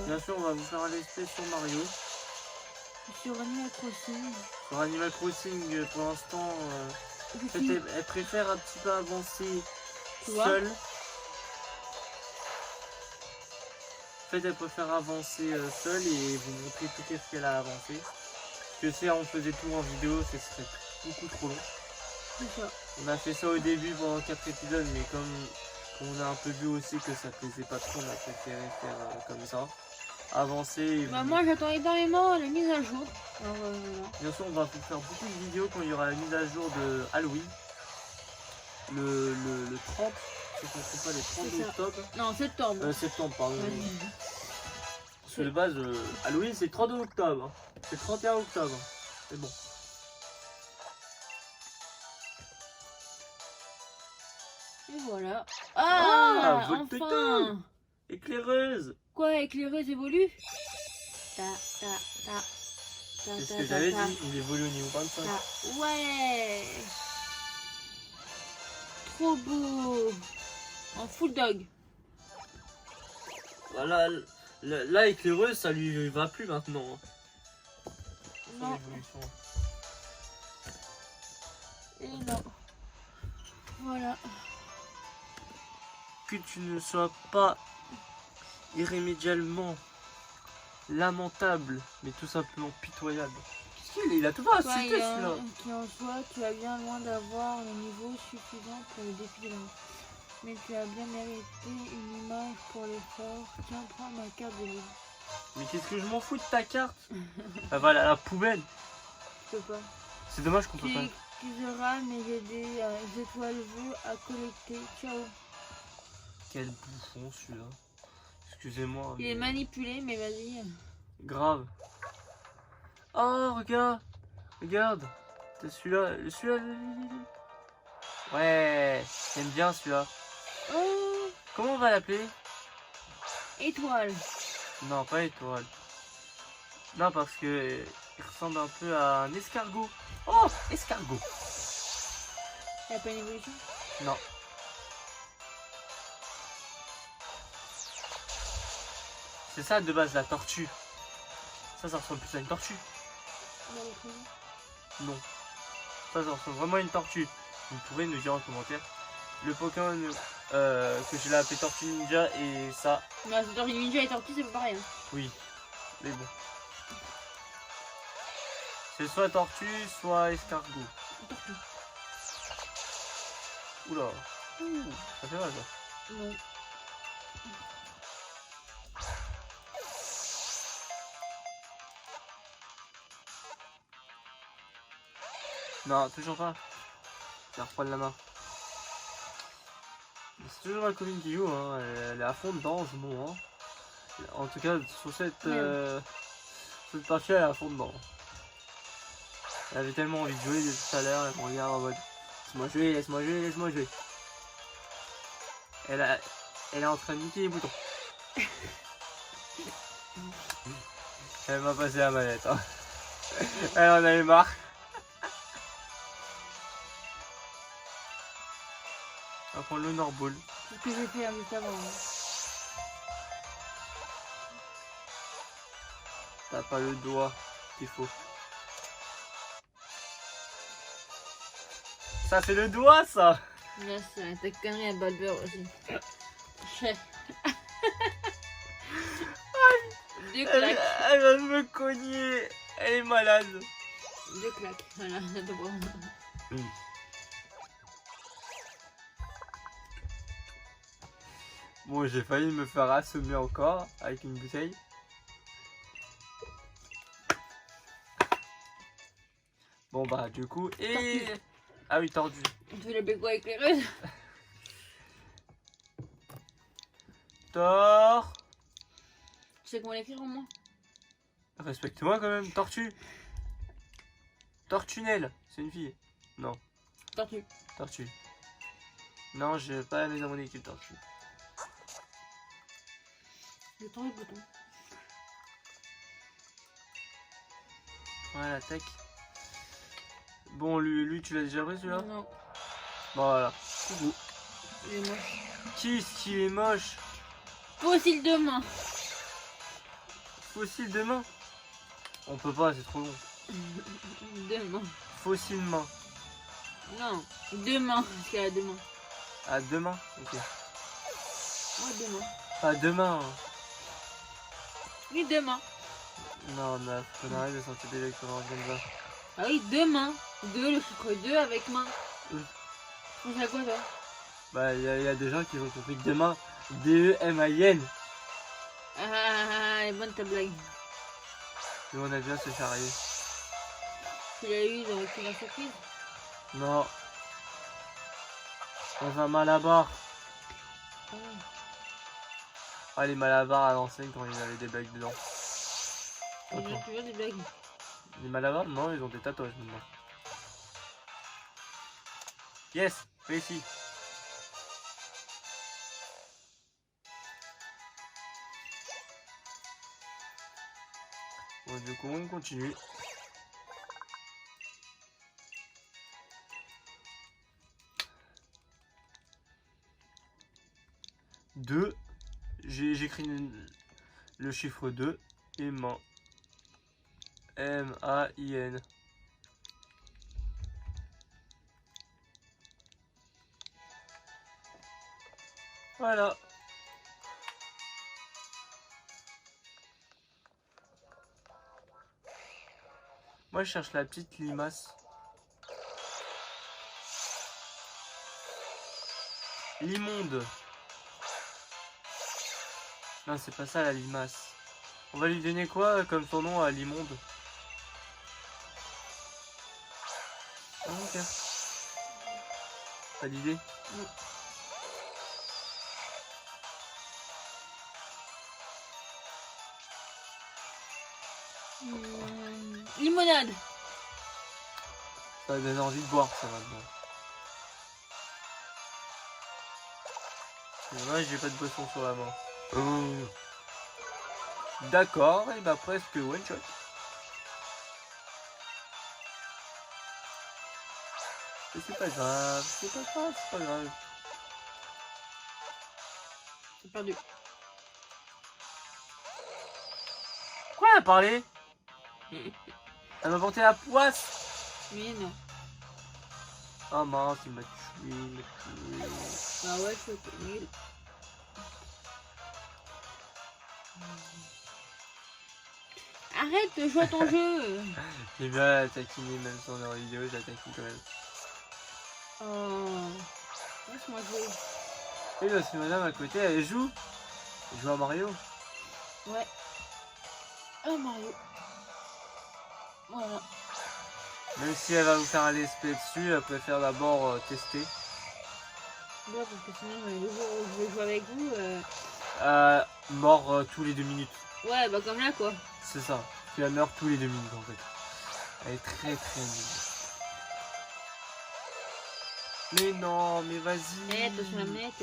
Bien sûr, on va vous faire un let's play sur Mario. Sur Animal Crossing. Sur Animal Crossing, pour l'instant, en fait, elle préfère un petit peu avancer seule. En fait, elle préfère avancer seule et vous montrer tout ce qu'elle a avancé. Parce que si on faisait tout en vidéo, ce serait beaucoup trop long. C'est ça. On a fait ça au début pendant 4 épisodes, mais comme on a un peu vu aussi que ça plaisait pas trop, on a préféré faire comme ça. Avancer et Bah moi j'attends énormément la mise à jour. Alors, bien sûr, on va vous faire beaucoup de vidéos quand il y aura la mise à jour de Halloween. Le 30, si je ne me trompe pas, le 30 octobre. Non, septembre. Septembre, pardon. Parce que de base, Halloween c'est le 30 octobre. C'est le 31 octobre. C'est bon. Et voilà. Ah, Volteto. enfin. Éclaireuse. Quoi, éclaireuse évolue? Ta. C'est ce que j'avais dit, il évolue au niveau 25. Ouais. Trop beau. En full dog. Voilà, là éclaireuse ça lui va plus maintenant. Non. Et non. Voilà. Que tu ne sois pas irrémédiablement lamentable, mais tout simplement pitoyable. Il a tout pas cité celui-là. Qui en soit, tu as bien loin d'avoir le niveau suffisant pour le défi de la mort. Mais tu as bien mérité une image pour l'effort. Tiens, prends ma carte de vie. Mais qu'est-ce que je m'en fous de ta carte? Elle va à la poubelle. Je peux pas. C'est dommage qu'on peut pas. Tu auras mes aider étoiles vœux à collecter. Ciao. Quel bouffon celui-là. Excusez-moi. Il est manipulé, mais vas-y. Grave. Oh, regarde. Regarde. C'est celui-là. Celui-là. Ouais. J'aime bien celui-là. Oh, Comment on va l'appeler? étoile. Non, pas étoile. Non, parce que il ressemble un peu à un escargot. Oh, escargot. Il n'y a pas une évolution? Non. C'est ça de base la tortue. Ça ressemble plus à une tortue. Non. Ça ressemble vraiment à une tortue. Vous pourrez nous dire en commentaire le Pokémon que je l'ai appelé Tortue Ninja et ça. Non, c'est Tortue Ninja et Tortue, c'est pas pareil. Hein. Oui, mais bon. C'est soit tortue, soit escargot. Tortue. Oula. Ouh, ça fait mal ça. Non. Non, toujours pas. Je vais reprendre la main. C'est toujours la copine qui joue, hein. Elle est à fond dedans en ce moment. En tout cas, sur cette partie, elle est à fond dedans. Elle avait tellement envie de jouer depuis tout à l'heure, elle me regarde en mode laisse-moi jouer, laisse-moi jouer, laisse-moi jouer. Elle est en train de niquer les boutons. Elle m'a passé la manette. Hein. Elle en avait marre. On va prendre le Nordball. C'est ce que j'ai fait juste avant. Hein. T'as pas le doigt qu'il faut. Ça c'est le doigt ça. Là, c'est ta connerie à Balber aussi. Chef. Deux claques. Elle va me cogner. Elle est malade. Deux claques. Voilà, d'abord. Bon, j'ai failli me faire assommer encore avec une bouteille. Bon bah du coup et Tortue. ah oui, tordu. On fait le béco éclaireuse. Tor. Tu sais comment l'écrire au moins? Respecte-moi quand même, tortue. Tortunelle, c'est une fille. Non, Tortue. tortue. Non, j'ai pas mis dans mon équipe tortue. Je tends le bouton. Voilà, tac. Bon, lui tu l'as déjà pris celui-là? Non, Bon, voilà. il est moche. Qu'est-ce qu'il est moche. Fossile de main. Fossile de main. On peut pas, c'est trop long. Deux mains. Fossile main. Non, deux mains. Parce qu'elle a deux mains. Ah, deux mains. Ok. Ouais, deux mains. Ah, deux mains. Oui, deux mains. Non, on arrête de sortir des lecteurs comme ça. Ah oui, deux mains. Deux, le chiffre 2 avec main. Oui. On fait quoi, toi? Bah, il y a des gens qui ont compris que demain, D-E-M-I-N. Ah, elle est bonne ta blague. Nous, on a bien se charrier. Tu l'as eu dans la surprise? Non. Dans un malabar. Ah ouais. Ah, les malabars à l'ancienne quand il y avait des blagues dedans. Il y a toujours des blagues. Les malabars, non, ils ont des tatouages maintenant. Yes, réussi. Bon, du coup, on continue. Deux. J'écris le chiffre 2 et main. M-A-I-N. Voilà. Moi, je cherche la petite limace. L'immonde. Non, c'est pas ça la limace. On va lui donner quoi comme son nom à l'immonde? Ah, ok. Pas d'idée? Non. Limonade. Ça va donner envie de boire ça maintenant. Moi j'ai pas de boisson sur la main. D'accord, et bah presque one shot. Mais c'est pas grave, c'est pas grave, c'est pas grave. J'ai perdu. Quoi elle a parlé? Elle m'a porté la poisse. Mais non. Oh mince, il m'a tué, il m'a tué. Ah ouais, c'est nul. Arrête de jouer à ton jeu. J'ai bien la taquiner, même si on est en vidéo, je la taquine quand même. Oh. Laisse-moi jouer. Et là, c'est madame à côté, elle joue. Elle joue à Mario. Ouais. Oh Mario. Voilà. Même si elle va vous faire un let's play dessus, elle préfère d'abord tester. Ouais, parce que sinon, le jour où je vais jouer avec vous. Mort tous les 2 minutes. Ouais, bah comme là quoi. C'est ça. Tu la meurs tous les 2 minutes en fait. Elle est très très nulle. Mais non, mais vas-y. Eh, attention la manette.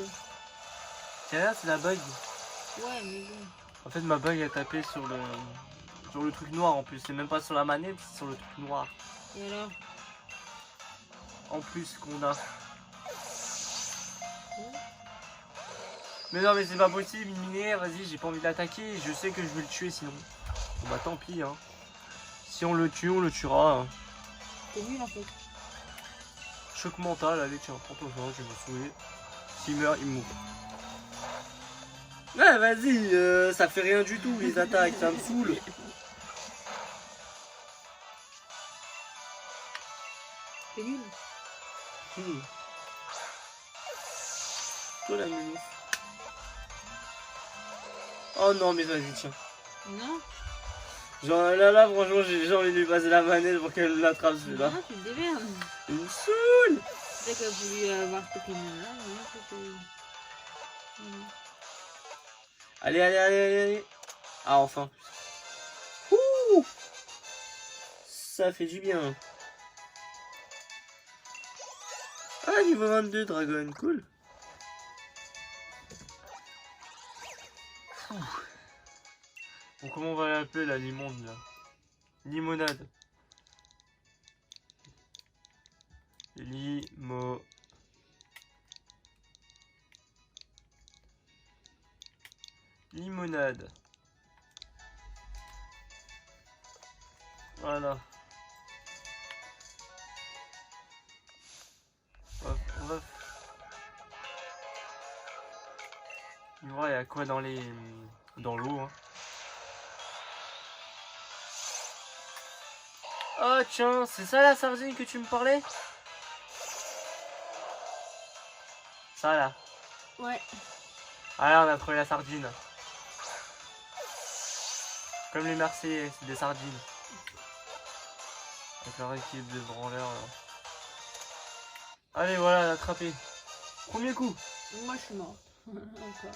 Tiens là, c'est la bug. Ouais, mais bon. En fait, ma bug a tapé sur le truc noir en plus. C'est même pas sur la manette, c'est sur le truc noir. Et alors? En plus qu'on a. Mais non, mais c'est pas possible, une minière, vas-y, j'ai pas envie de l'attaquer. Je sais que je vais le tuer sinon. Bon bah tant pis, hein. Si on le tue, on le tuera. Hein. T'es nul en fait. choc mental, allez tiens, prends ton choc, je vais me saouler. S'il meurt, il mourra. Ouais, vas-y, ça fait rien du tout, les attaques, ça me saoule. C'est nul. Toi la minute. Oh non, mais vas-y, tiens. Non. Genre là, franchement, j'ai envie de lui passer la manette pour qu'elle l'attrape celui-là. Non, tu te démerdes. Il me saoule. C'est qu'elle a voulu avoir ce Pokémon là, mais c'était. Allez, allez, allez, allez, allez. Ah, enfin. Ouh. Ça fait du bien. Ah, niveau 22, Dragon, cool. Bon, comment on va l'appeler la limonde là? Limonade. Limonade. Voilà. On va... Il y a quoi dans les... dans l'eau hein. Oh tiens, c'est ça la sardine que tu me parlais? Ça là. Ouais. Ah là on a trouvé la sardine. Comme les Marseillais, c'est des sardines. Avec leur équipe de branleurs là. Allez voilà, attrapé. Premier coup. Moi je suis morte. Encore.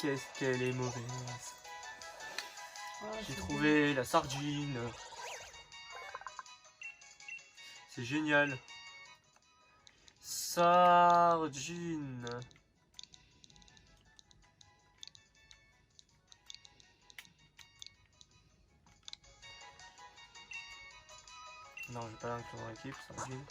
Qu'est-ce qu'elle est mauvaise. Oh, J'ai c'est trouvé la sardine. C'est génial. Sardine. Non, je vais pas l'inclure dans l'équipe, sardine.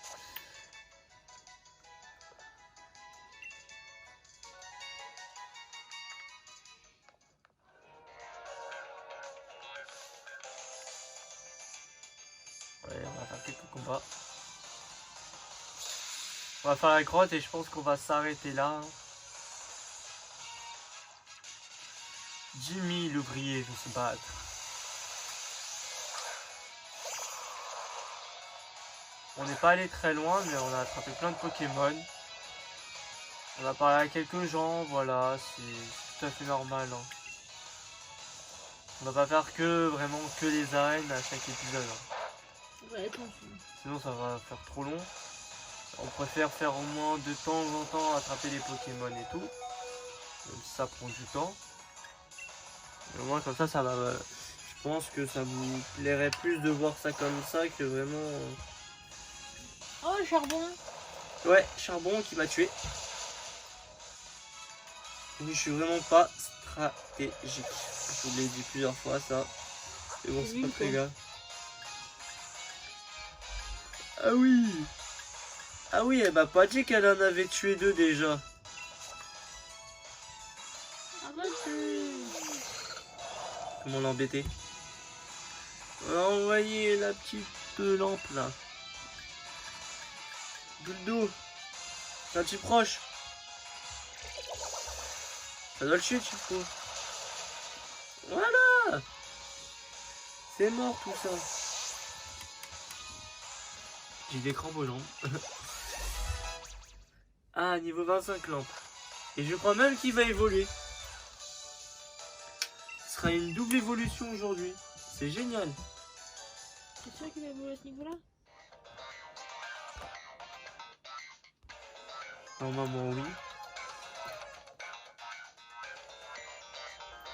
Ouais, on va faire quelques combats. On va faire la grotte et je pense qu'on va s'arrêter là. Jimmy l'ouvrier veut se battre. On n'est pas allé très loin, mais on a attrapé plein de Pokémon. On a parlé à quelques gens, voilà, c'est tout à fait normal. Hein. On va pas faire vraiment que les arènes à chaque épisode. Hein. Ouais, attention. Sinon ça va faire trop long. On préfère faire au moins de temps en temps attraper les Pokémon et tout. Même si ça prend du temps. Mais au moins comme ça va... je pense que ça vous plairait plus de voir ça comme ça que vraiment... Oh, le charbon. Ouais, charbon qui m'a tué. Oui, je suis vraiment pas stratégique. Je vous l'ai dit plusieurs fois ça. Mais bon, c'est pas très grave. Ah oui! Ah oui, elle m'a pas dit qu'elle en avait tué deux déjà. Arrête. Comment l'embêter? On va envoyer la petite lampe là. Doudou, quand tu es proche. Ça doit le tuer, tu crois. Voilà! C'est mort tout ça. J'ai des crampes aux jambes. Ah, niveau 25 lampes. Et je crois même qu'il va évoluer. Ce sera une double évolution aujourd'hui. C'est génial. T'es sûr qu'il a évolué à ce niveau-là? Normalement, oui.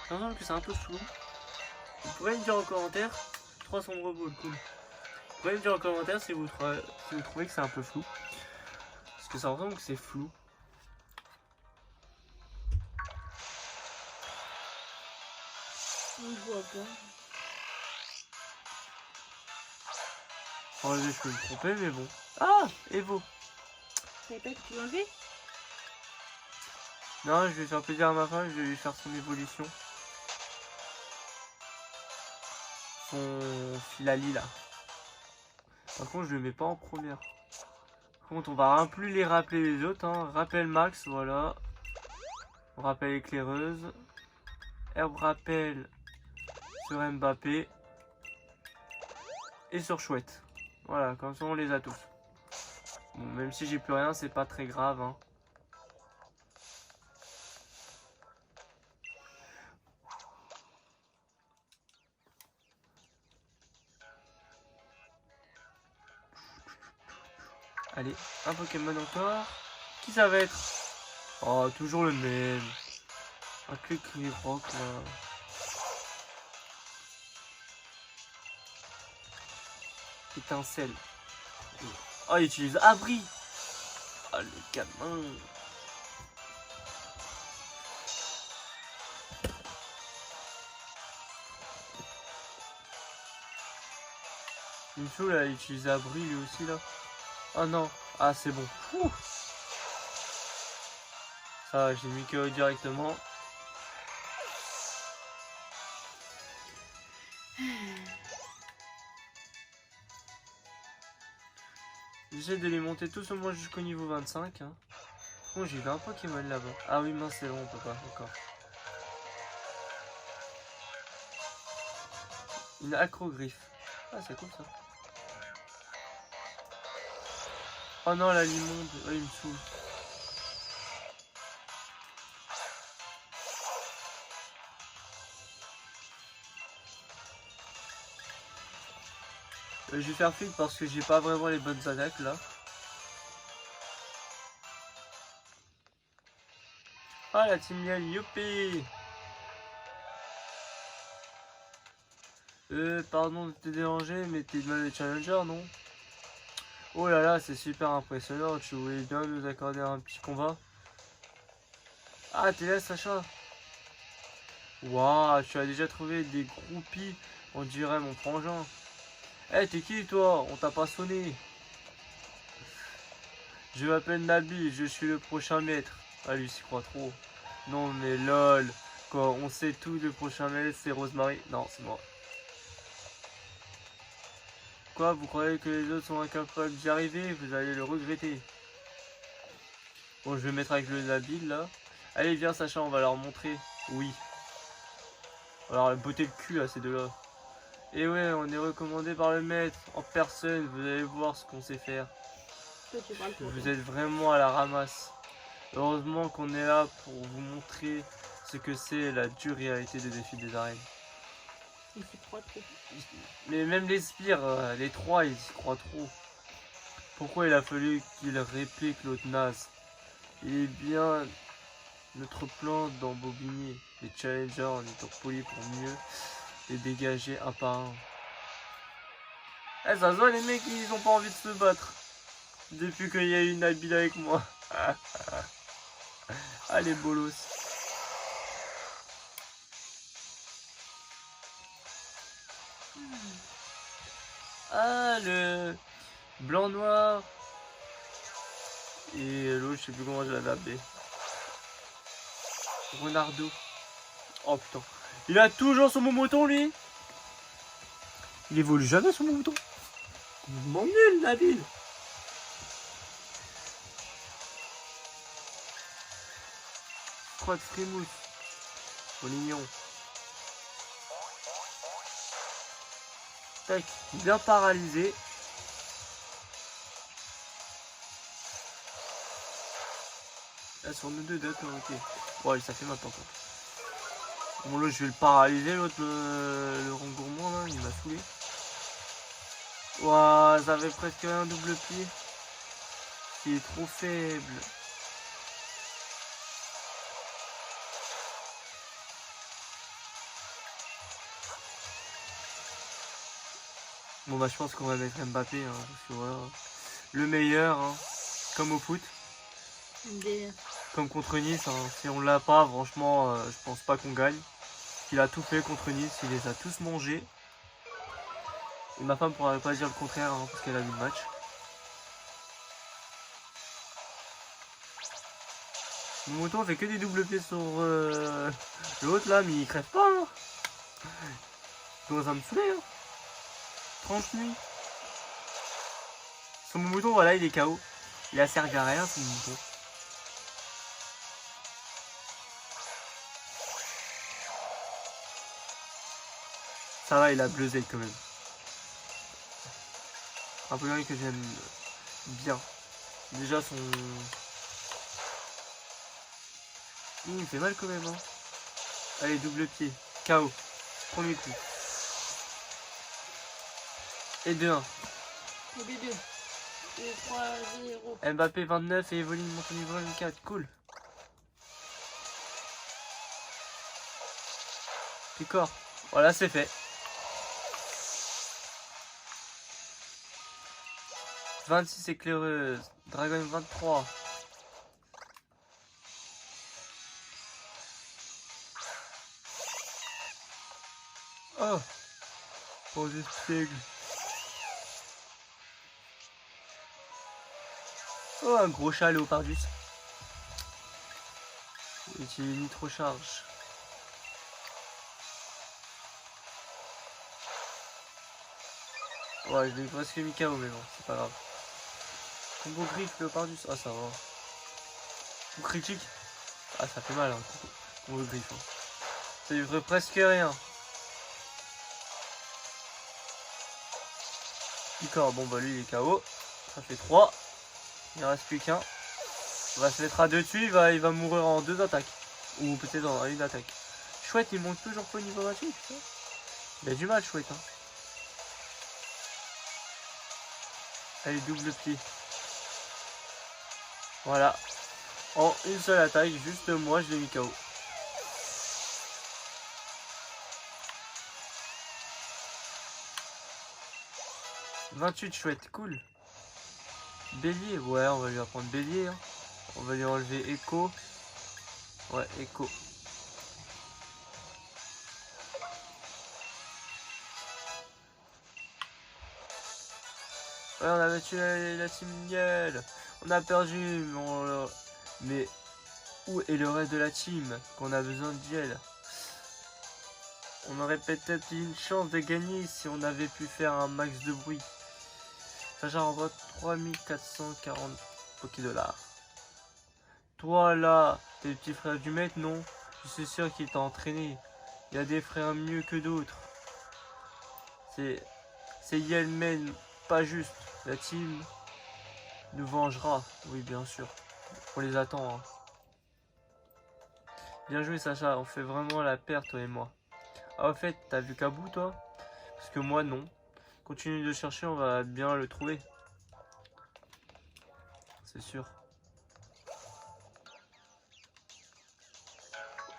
Par exemple que c'est un peu flou. Vous pouvez me dire en commentaire. 3 sombres balles, cool. Vous pouvez me dire en commentaire si vous trouvez que c'est un peu flou. Parce que ça ressemble que c'est flou. Je vois pas. Oh, je peux me tromper, mais bon. Ah, Evo. Tu savais pas que tu l'enlevais? Non, je vais faire plaisir à ma femme, je vais lui faire son évolution. Son Filali là. Par contre, je le mets pas en première. Par contre, on va plus les rappeler les autres. Hein. Rappel max, voilà. On rappelle éclaireuse. Herbe rappel sur Mbappé. Et sur Chouette. Voilà, comme ça on les a tous. Bon, même si j'ai plus rien, c'est pas très grave. Hein. Allez, un Pokémon encore. Qui ça va être? Oh, toujours le même. Un Cri Rock là. Étincelle. Oh, il utilise abri. Ah, le gamin. Il me saoule là, il utilise abri lui aussi là. Oh non. Ah, c'est bon. Ouh. Ça, j'ai mis KO directement. J'essaie de les monter tous au moins jusqu'au niveau 25. Hein. Bon, j'ai vu un Pokémon là-bas. Ah oui, mince, c'est long, on peut pas encore. Une acrogriffe. Ah, c'est cool ça. Oh non, la limonde. Oh, il me saoule. Je vais faire vite parce que j'ai pas vraiment les bonnes attaques là. Ah, la team Yell, youpi! Pardon de te déranger, mais t'es mal le challenger, non? Oh là là, c'est super impressionnant. Tu voulais bien nous accorder un petit combat? Ah, t'es là, Sacha? Waouh, tu as déjà trouvé des groupies, on dirait mon frangin. Eh, hey, t'es qui toi? On t'a pas sonné. Je m'appelle Nabil, je suis le prochain maître. Ah, lui s'y croit trop. Non mais lol. Quoi, on sait tout, le prochain maître c'est Rosemary. Non, c'est moi. Quoi, vous croyez que les autres sont incapables d'y arriver? Vous allez le regretter. Bon, je vais mettre avec le Nabil là. Allez, viens Sacha, on va leur montrer. Oui. Alors, beauté le cul à ces deux-là. Et ouais, on est recommandé par le maître en personne. Vous allez voir ce qu'on sait faire. Vous êtes vraiment à la ramasse. Heureusement qu'on est là pour vous montrer ce que c'est la dure réalité des défis des arènes. Il s'y croit trop. Mais même les spires, les trois, ils y croient trop. Pourquoi il a fallu qu'il réplique l'autre naze? Il est bien notre plan d'embobiner les challengers en étant poli pour mieux les dégager un par un. Eh, ça se voit, les mecs, ils ont pas envie de se battre. Depuis qu'il y a une habile avec moi. Allez, bolos. Ah, le blanc-noir. Et l'autre, je sais plus comment je l'avais appelé. Renardo. Oh putain. Il a toujours son mouton, lui. Il évolue jamais son mouton. Il m'ennuie, Nabil. Croix de frimousse. Polignon. Tac. Bien paralysé. Là, sur nous deux, d'accord, ok. Ouais, ça fait maintenant quoi. Bon, là, je vais le paralyser, l'autre, le rengourmand, là, il m'a saoulé. Ouah, ça avait presque un double pied. Il est trop faible. Bon, bah, je pense qu'on va mettre Mbappé, hein, parce que voilà. Le meilleur, hein, comme au foot. Comme contre Nice, hein. Si on l'a pas, franchement, je pense pas qu'on gagne. Il a tout fait contre Nice, il les a tous mangés. Et ma femme pourrait pas dire le contraire, hein, parce qu'elle a vu le match. Mon mouton fait que des doubles pieds sur l'autre là, mais il crève pas. Hein. Il commence à me saouler. Hein. Tranche nuit. Sur mon mouton, voilà, il est KO. Il a servi à rien, ce mouton. Ça va, il a bleusé quand même. Un Pokémon que j'aime bien. Déjà son... il fait mal quand même, hein. Allez, double pied. KO. Premier coup. Et 2-1. Et 2-2. 2-3-0. Mbappé 29 et Evoline monte au niveau 24. Cool. Picor. Voilà, c'est fait. 26 éclaireuse. Dragon 23. Oh. Pour des spiegle. Oh, un gros chat léopardus. Utilise nitro charge. Ouais, je l'ai presque mis KO, mais bon, c'est pas grave. Combo griffe léopardus. Ah, ça va. Coup critique. Ah, ça fait mal, hein. Combo griffe. Hein. Ça lui ferait presque rien. Picor, bon, bah lui, il est KO. Ça fait 3. Il en reste plus qu'un. On va se mettre à 2 dessus, il va mourir en 2 attaques. Ou peut-être en 1 attaque. Chouette, il monte toujours pas au niveau 28, putain. Il a du mal, Chouette. Hein. Allez, double pied. Voilà. En une seule attaque, juste moi, je l'ai mis KO. « 28 Chouette, cool. Bélier, ouais, on va lui apprendre bélier. Hein. On va lui enlever écho. Ouais, écho. Ouais, on a battu la team Niel. On a perdu, mais où est le reste de la team qu'on a besoin de Niel? On aurait peut-être eu une chance de gagner si on avait pu faire un max de bruit. Sacha envoie 3440 Pokédollars. Toi là, t'es le petit frère du maître, non? Je suis sûr qu'il t'a entraîné. Il y a des frères mieux que d'autres. C'est Yelmen, pas juste. La team nous vengera. Oui, bien sûr. On les attend. Hein. Bien joué, Sacha. On fait vraiment la paire, toi et moi. Ah, au fait, t'as vu Kabou, toi? Parce que moi, non. Continue de chercher, on va bien le trouver. C'est sûr.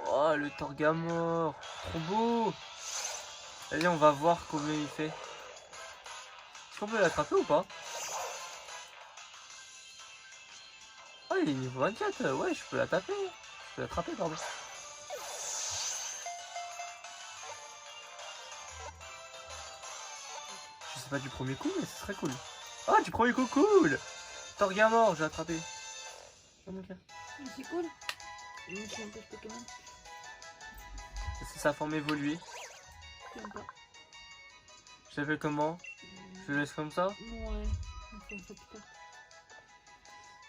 Oh, le Torgamore. Trop beau. Allez, on va voir combien il fait. Est-ce qu'on peut l'attraper ou pas? Ah, il est niveau 24. Ouais, je peux la taper. Je peux l'attraper, pardon. Je sais pas du premier coup, mais ce serait cool. Ah, du premier coup, cool. Torgamore, j'ai attrapé. Oh, okay. C'est cool. C'est un peu ce Pokémon. C'est sa forme évoluée. J'aime pas. Je l'appelle comment? Je le laisse comme ça? Ouais.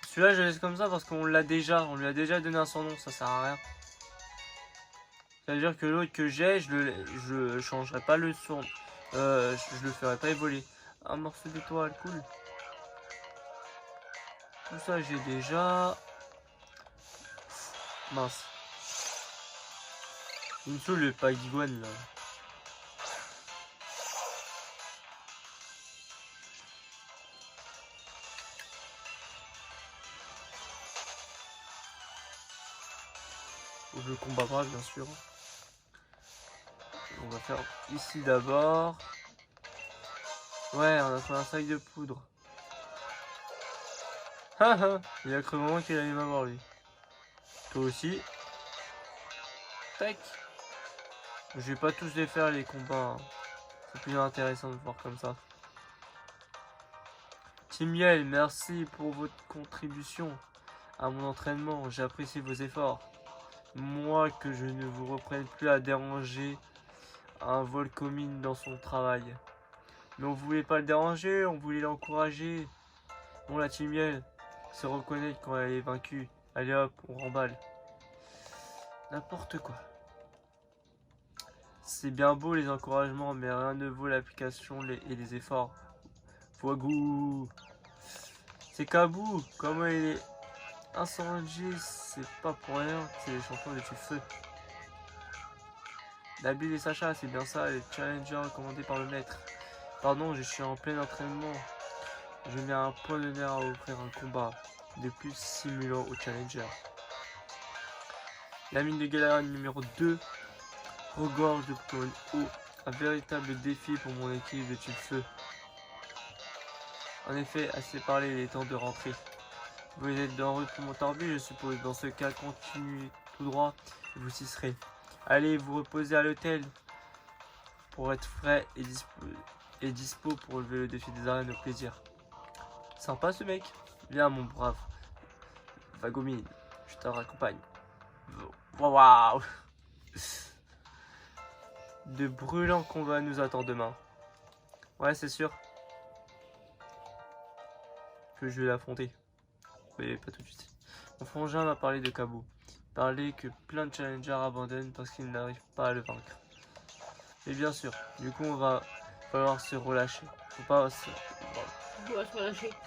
Celui-là, je le laisse comme ça parce qu'on l'a déjà. On lui a déjà donné un son nom, ça sert à rien. Ça veut dire que l'autre que j'ai, je changerai pas le son. Je le ferai pas évoluer. Un morceau d'étoile, cool. Tout ça, j'ai déjà. Mince. Il me saoule le Pagiguan là. Je le combat pas, bien sûr. On va faire ici d'abord. Ouais, on a fait un sac de poudre. Haha, il a cru vraiment qu'il allait m'avoir lui. Toi aussi. Tac. Je vais pas tous les faire les combats. Hein. C'est plus intéressant de voir comme ça. Team Yell, merci pour votre contribution à mon entraînement. J'apprécie vos efforts. Moi, que je ne vous reprenne plus à déranger un Volcomine dans son travail. Mais on voulait pas le déranger, on voulait l'encourager. Bon, la Team Yell, se reconnaître quand elle est vaincue. Allez hop, on remballe. N'importe quoi. C'est bien beau les encouragements, mais rien ne vaut l'application et les efforts. Fouagou. C'est Kabou. Comment il est incendié, c'est pas pour rien. C'est les champions de feu. Nabil et Sacha, c'est bien ça, les challengers commandés par le maître. Pardon, je suis en plein entraînement. Je mets un point d'honneur à offrir un combat de plus simulant au challenger. La mine de Galera numéro 2 regorge de Pokémon haut. Un véritable défi pour mon équipe de feu. En effet, assez parlé, il est temps de rentrer. Vous êtes en route pour Montorbi, je suppose. Dans ce cas, continuez tout droit et vous y serez. Allez vous reposer à l'hôtel pour être frais et dispo pour relever le défi des arènes au plaisir. Sympa ce mec. Viens mon brave Vagomine, je te raccompagne. Waouh. De brûlants combats nous attendent demain. Ouais, c'est sûr que je vais l'affronter. Mais pas tout de suite. Mon frangin m'a parlé de Kabou. Parler que plein de challengers abandonnent parce qu'ils n'arrivent pas à le vaincre. Et bien sûr, du coup on va falloir se relâcher. Faut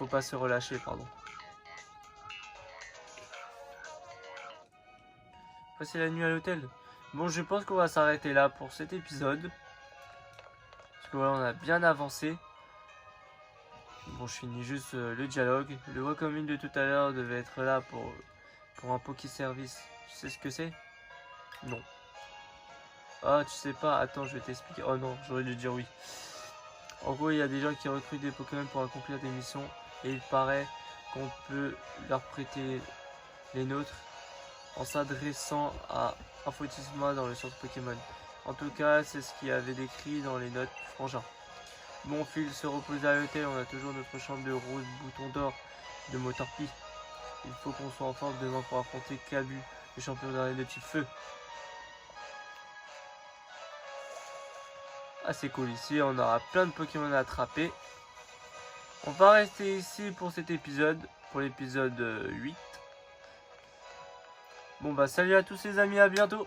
pas se relâcher, pardon. Passer la nuit à l'hôtel. Bon, je pense qu'on va s'arrêter là pour cet épisode. Parce que voilà, on a bien avancé. Bon, je finis juste le dialogue. Le Wacommune de tout à l'heure devait être là pour un Poké Service. Tu sais ce que c'est? Non. Ah, tu sais pas? Attends, je vais t'expliquer. Oh non, j'aurais dû dire oui. En gros, il y a des gens qui recrutent des Pokémon pour accomplir des missions. Et il paraît qu'on peut leur prêter les nôtres en s'adressant à Infotisma dans le centre Pokémon. En tout cas, c'est ce qu'il y avait décrit dans les notes du frangin. Bon, Phil se repose à l'hôtel, on a toujours notre chambre de rose bouton d'or de Motorpi. Il faut qu'on soit en forme demain pour affronter Kabu, le champion d'arène de type feu. Ah, c'est cool, ici on aura plein de Pokémon à attraper. On va rester ici pour cet épisode, pour l'épisode 8. Bon bah salut à tous les amis, à bientôt.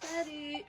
Salut.